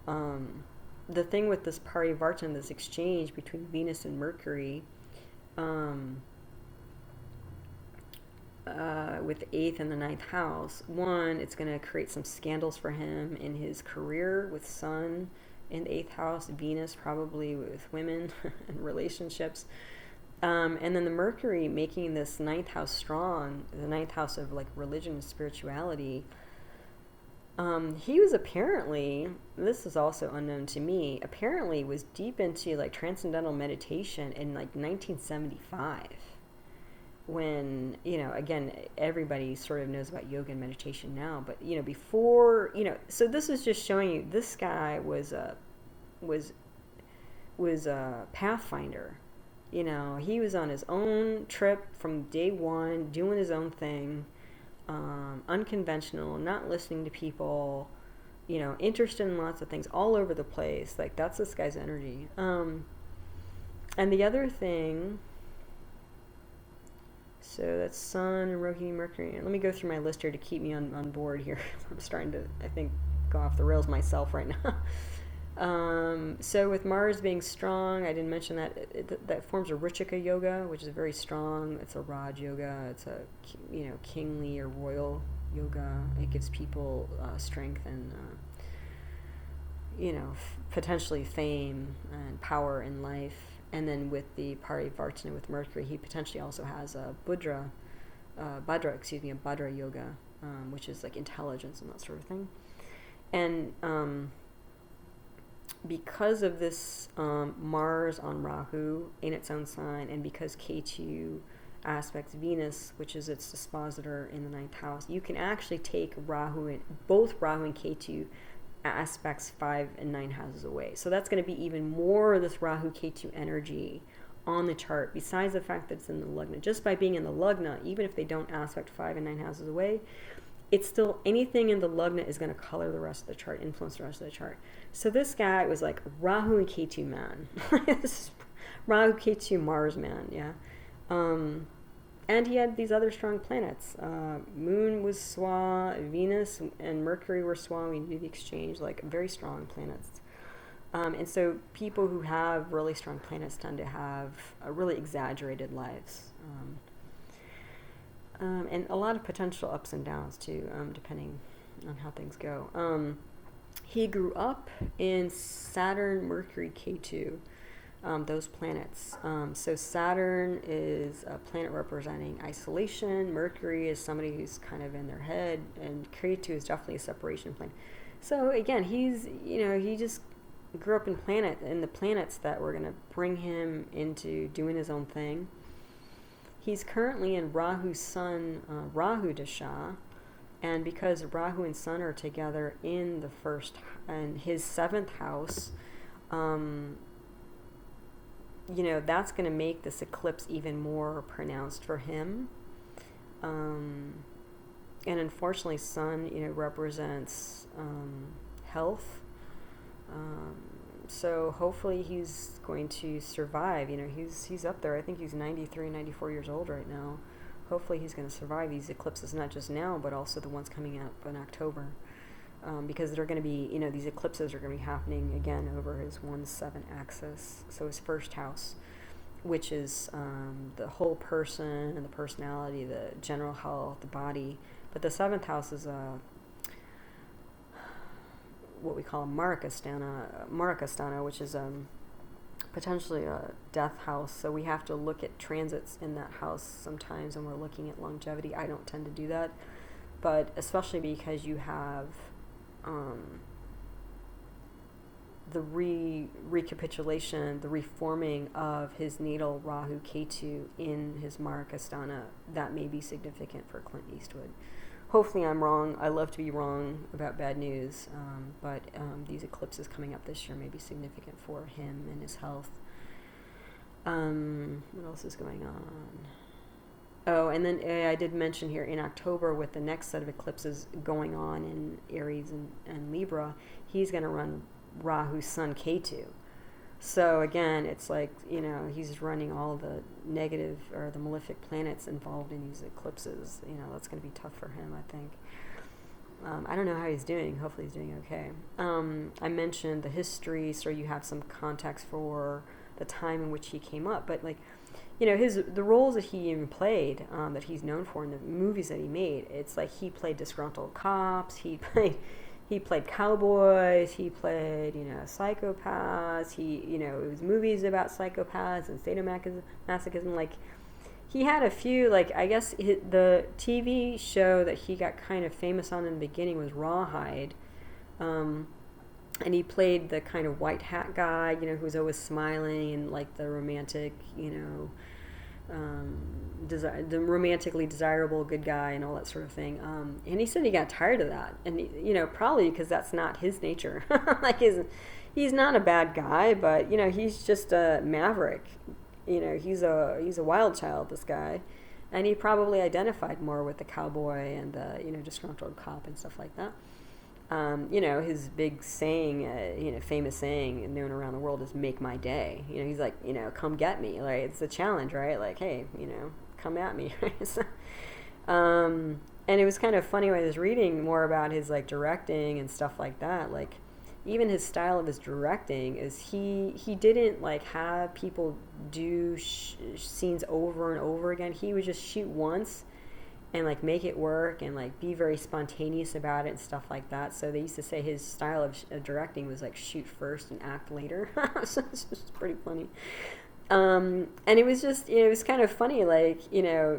The thing with this Parivartana, this exchange between Venus and Mercury, with the 8th and the 9th house, one, it's going to create some scandals for him in his career with Sun in the 8th house, Venus probably with women and relationships. And then the Mercury making this 9th house strong, the 9th house of like religion and spirituality. He was apparently, this is also unknown to me, apparently was deep into like transcendental meditation in like 1975. When, again, everybody sort of knows about yoga and meditation now, but, before, so this is just showing you this guy was a pathfinder. He was on his own trip from day one, doing his own thing, unconventional, not listening to people, interested in lots of things all over the place. Like, that's this guy's energy. And the other thing, so that's Sun, Rohini, Mercury. And let me go through my list here to keep me on board here. I'm starting to, I think, go off the rails myself right now. So with Mars being strong, I didn't mention that that forms a Richika yoga, which is very strong. It's a Raj yoga. It's a kingly or royal yoga. It gives people strength and potentially fame and power in life. And then with the Parivartana with Mercury, he potentially also has a Bhadra yoga, which is like intelligence and that sort of thing. And because of this Mars on Rahu in its own sign, and because Ketu aspects Venus, which is its dispositor in the 9th house, you can actually take both Rahu and Ketu aspects 5 and 9 houses away. So that's going to be even more of this Rahu Ketu energy on the chart, besides the fact that it's in the Lagna. Just by being in the Lagna, even if they don't aspect 5 and 9 houses away, it's still, anything in the Lagna is going to color the rest of the chart, influence the rest of the chart. So this guy was like Rahu and Ketu man. Rahu, Ketu, Mars man, yeah. And he had these other strong planets. Moon was Swa, Venus and Mercury were Swa. We do the exchange, like very strong planets. And so people who have really strong planets tend to have really exaggerated lives. And a lot of potential ups and downs too, depending on how things go. He grew up in Saturn, Mercury, Ketu, those planets. So Saturn is a planet representing isolation. Mercury is somebody who's kind of in their head, and Ketu is definitely a separation planet. So again, he just grew up in the planets that were going to bring him into doing his own thing. He's currently in Rahu's Sun, Rahu Dasha, and because Rahu and Sun are together in his 7th house, that's going to make this eclipse even more pronounced for him. And unfortunately, Sun, represents health. So hopefully he's going to survive. He's up there. I think he's 93, 94 years old right now. Hopefully he's going to survive these eclipses, not just now, but also the ones coming up in October. Because they're going to be, these eclipses are going to be happening again over his 1-7 axis. So his first house, which is the whole person and the personality, the general health, the body. But the 7th house is what we call a Mrigashirsha, which is potentially a death house. So we have to look at transits in that house sometimes, and we're looking at longevity. I don't tend to do that, but especially because you have the recapitulation, the reforming of his natal Rahu Ketu in his Mrigashirsha, that may be significant for Clint Eastwood. Hopefully I'm wrong. I love to be wrong about bad news, but these eclipses coming up this year may be significant for him and his health. What else is going on? Oh, and then I did mention here in October, with the next set of eclipses going on in Aries and Libra, he's going to run Rahu Sun Ketu. So again, it's like, he's running all the negative or the malefic planets involved in these eclipses. That's going to be tough for him, I think. I don't know how he's doing. Hopefully he's doing okay. I mentioned the history, so you have some context for the time in which he came up. But the roles that he even played, that he's known for in the movies that he made, it's like he played disgruntled cops, he played cowboys, he played, psychopaths, it was movies about psychopaths and sadomasochism. Like, he had a few, I guess the TV show that he got kind of famous on in the beginning was Rawhide. And he played the kind of white hat guy, who was always smiling and the romantic, the romantically desirable good guy and all that sort of thing. And he said he got tired of that, and probably because that's not his nature. He's not a bad guy, but he's just a maverick. He's a wild child, this guy, and he probably identified more with the cowboy and the disgruntled cop and stuff like that. His big saying, famous saying known around the world is "make my day." He's like, come get me. Like, it's a challenge, right? Like, hey, come at me. And it was kind of funny when I was reading more about his directing and stuff like that. Like, even his style of his directing is he didn't have people do scenes over and over again. He would just shoot once and make it work and be very spontaneous about it and stuff like that. So they used to say his style of directing was shoot first and act later. So it's just pretty funny. And it was just, it was kind of funny,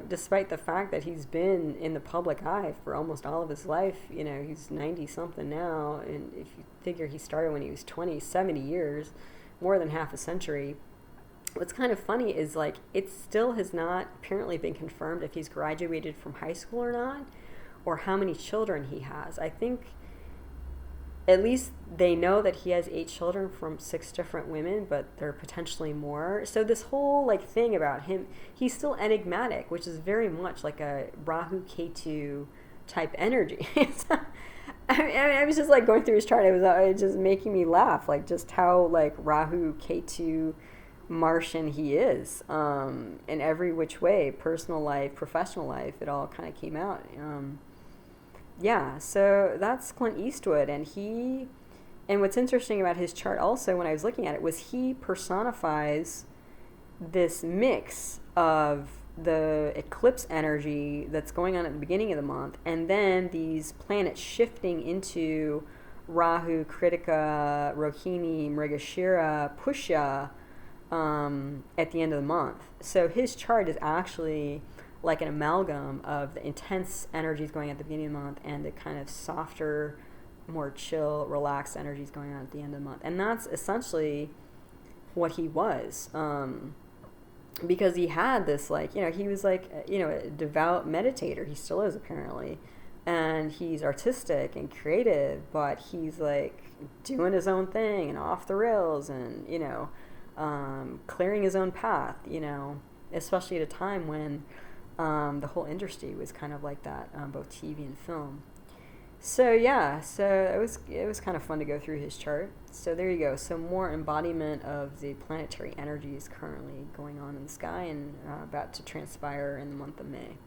despite the fact that he's been in the public eye for almost all of his life, he's 90 something now. And if you figure he started when he was 20, 70 years, more than half a century. What's kind of funny is it still has not apparently been confirmed if he's graduated from high school or not, or how many children he has. I think at least they know that he has 8 children from 6 different women, but there are potentially more. So this whole thing about him, he's still enigmatic, which is very much like a Rahu Ketu type energy. I was just going through his chart. It was just making me laugh, just how Rahu Ketu Martian he is, in every which way, personal life, professional life, it all kind of came out. So that's Clint Eastwood, and what's interesting about his chart also, when I was looking at it, was he personifies this mix of the eclipse energy that's going on at the beginning of the month, and then these planets shifting into Rahu, Krittika, Rohini, Mrigashirsha, Pushya, at the end of the month. So his chart is actually like an amalgam of the intense energies going on at the beginning of the month and the kind of softer, more chill, relaxed energies going on at the end of the month. And that's essentially what he was. Because he had this he was a devout meditator. He still is, apparently. And he's artistic and creative, but he's doing his own thing and off the rails and, clearing his own path, especially at a time when the whole industry was kind of like that, both TV and film. So yeah, it was kind of fun to go through his chart. So there you go. So more embodiment of the planetary energies currently going on in the sky and about to transpire in the month of May.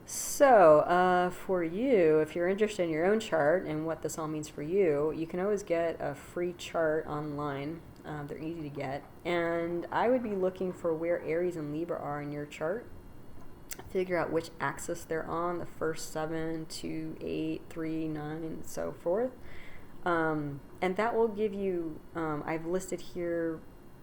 So for you, if you're interested in your own chart and what this all means for you, you can always get a free chart online. They're easy to get. And I would be looking for where Aries and Libra are in your chart. Figure out which axis they're on, the first 7, 2, 8, 3, 9, and so forth. And that will give you, I've listed here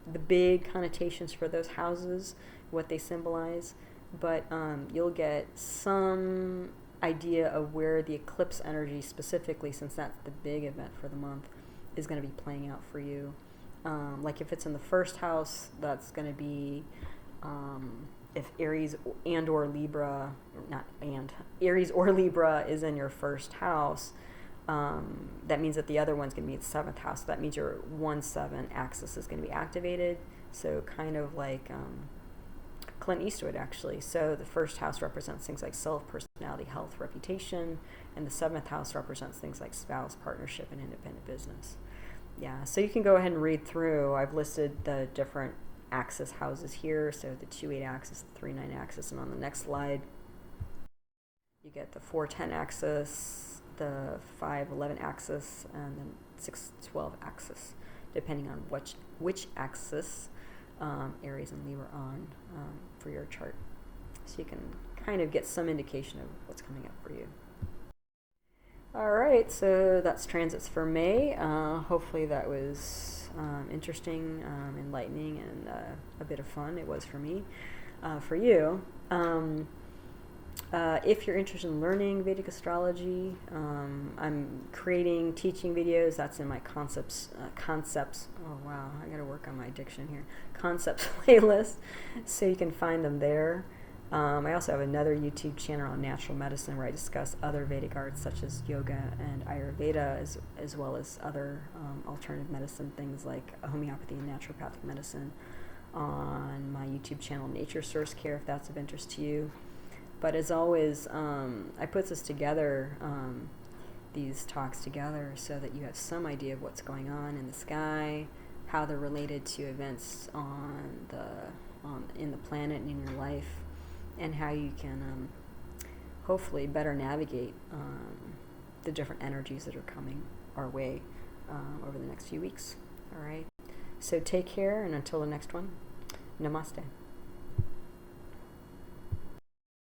the big connotations for those houses, what they symbolize, but you'll get some idea of where the eclipse energy specifically, since that's the big event for the month, is going to be playing out for you. Like if it's in the first house, that's going to be if Aries and or Libra, Aries or Libra is in your first house, that means that the other one's going to be in the 7th house. So that means your 1-7 axis is going to be activated. So kind of like Clint Eastwood, actually. So the first house represents things like self, personality, health, reputation, and the 7th house represents things like spouse, partnership, and independent business. Yeah, so you can go ahead and read through. I've listed the different axis houses here, so the 2-8 axis, the 3-9 axis, and on the next slide you get the 4-10 axis, the 5-11 axis, and the 6-12 axis, depending on which axis Aries and Libra are on for your chart. So you can kind of get some indication of what's coming up for you. Alright, so that's transits for May. Hopefully that was interesting, enlightening, and a bit of fun. It was for me. For you, if you're interested in learning Vedic astrology, I'm creating teaching videos. That's in my concepts. Oh wow, I gotta work on my diction here. Concepts playlist, so you can find them there. I also have another YouTube channel on natural medicine where I discuss other Vedic arts such as yoga and Ayurveda, as well as other alternative medicine things like homeopathy and naturopathic medicine on my YouTube channel, Nature Source Care, if that's of interest to you. But as always, I put this together, these talks together, so that you have some idea of what's going on in the sky, how they're related to events in the planet and in your life, and how you can hopefully better navigate the different energies that are coming our way over the next few weeks. All right. So take care, and until the next one, namaste.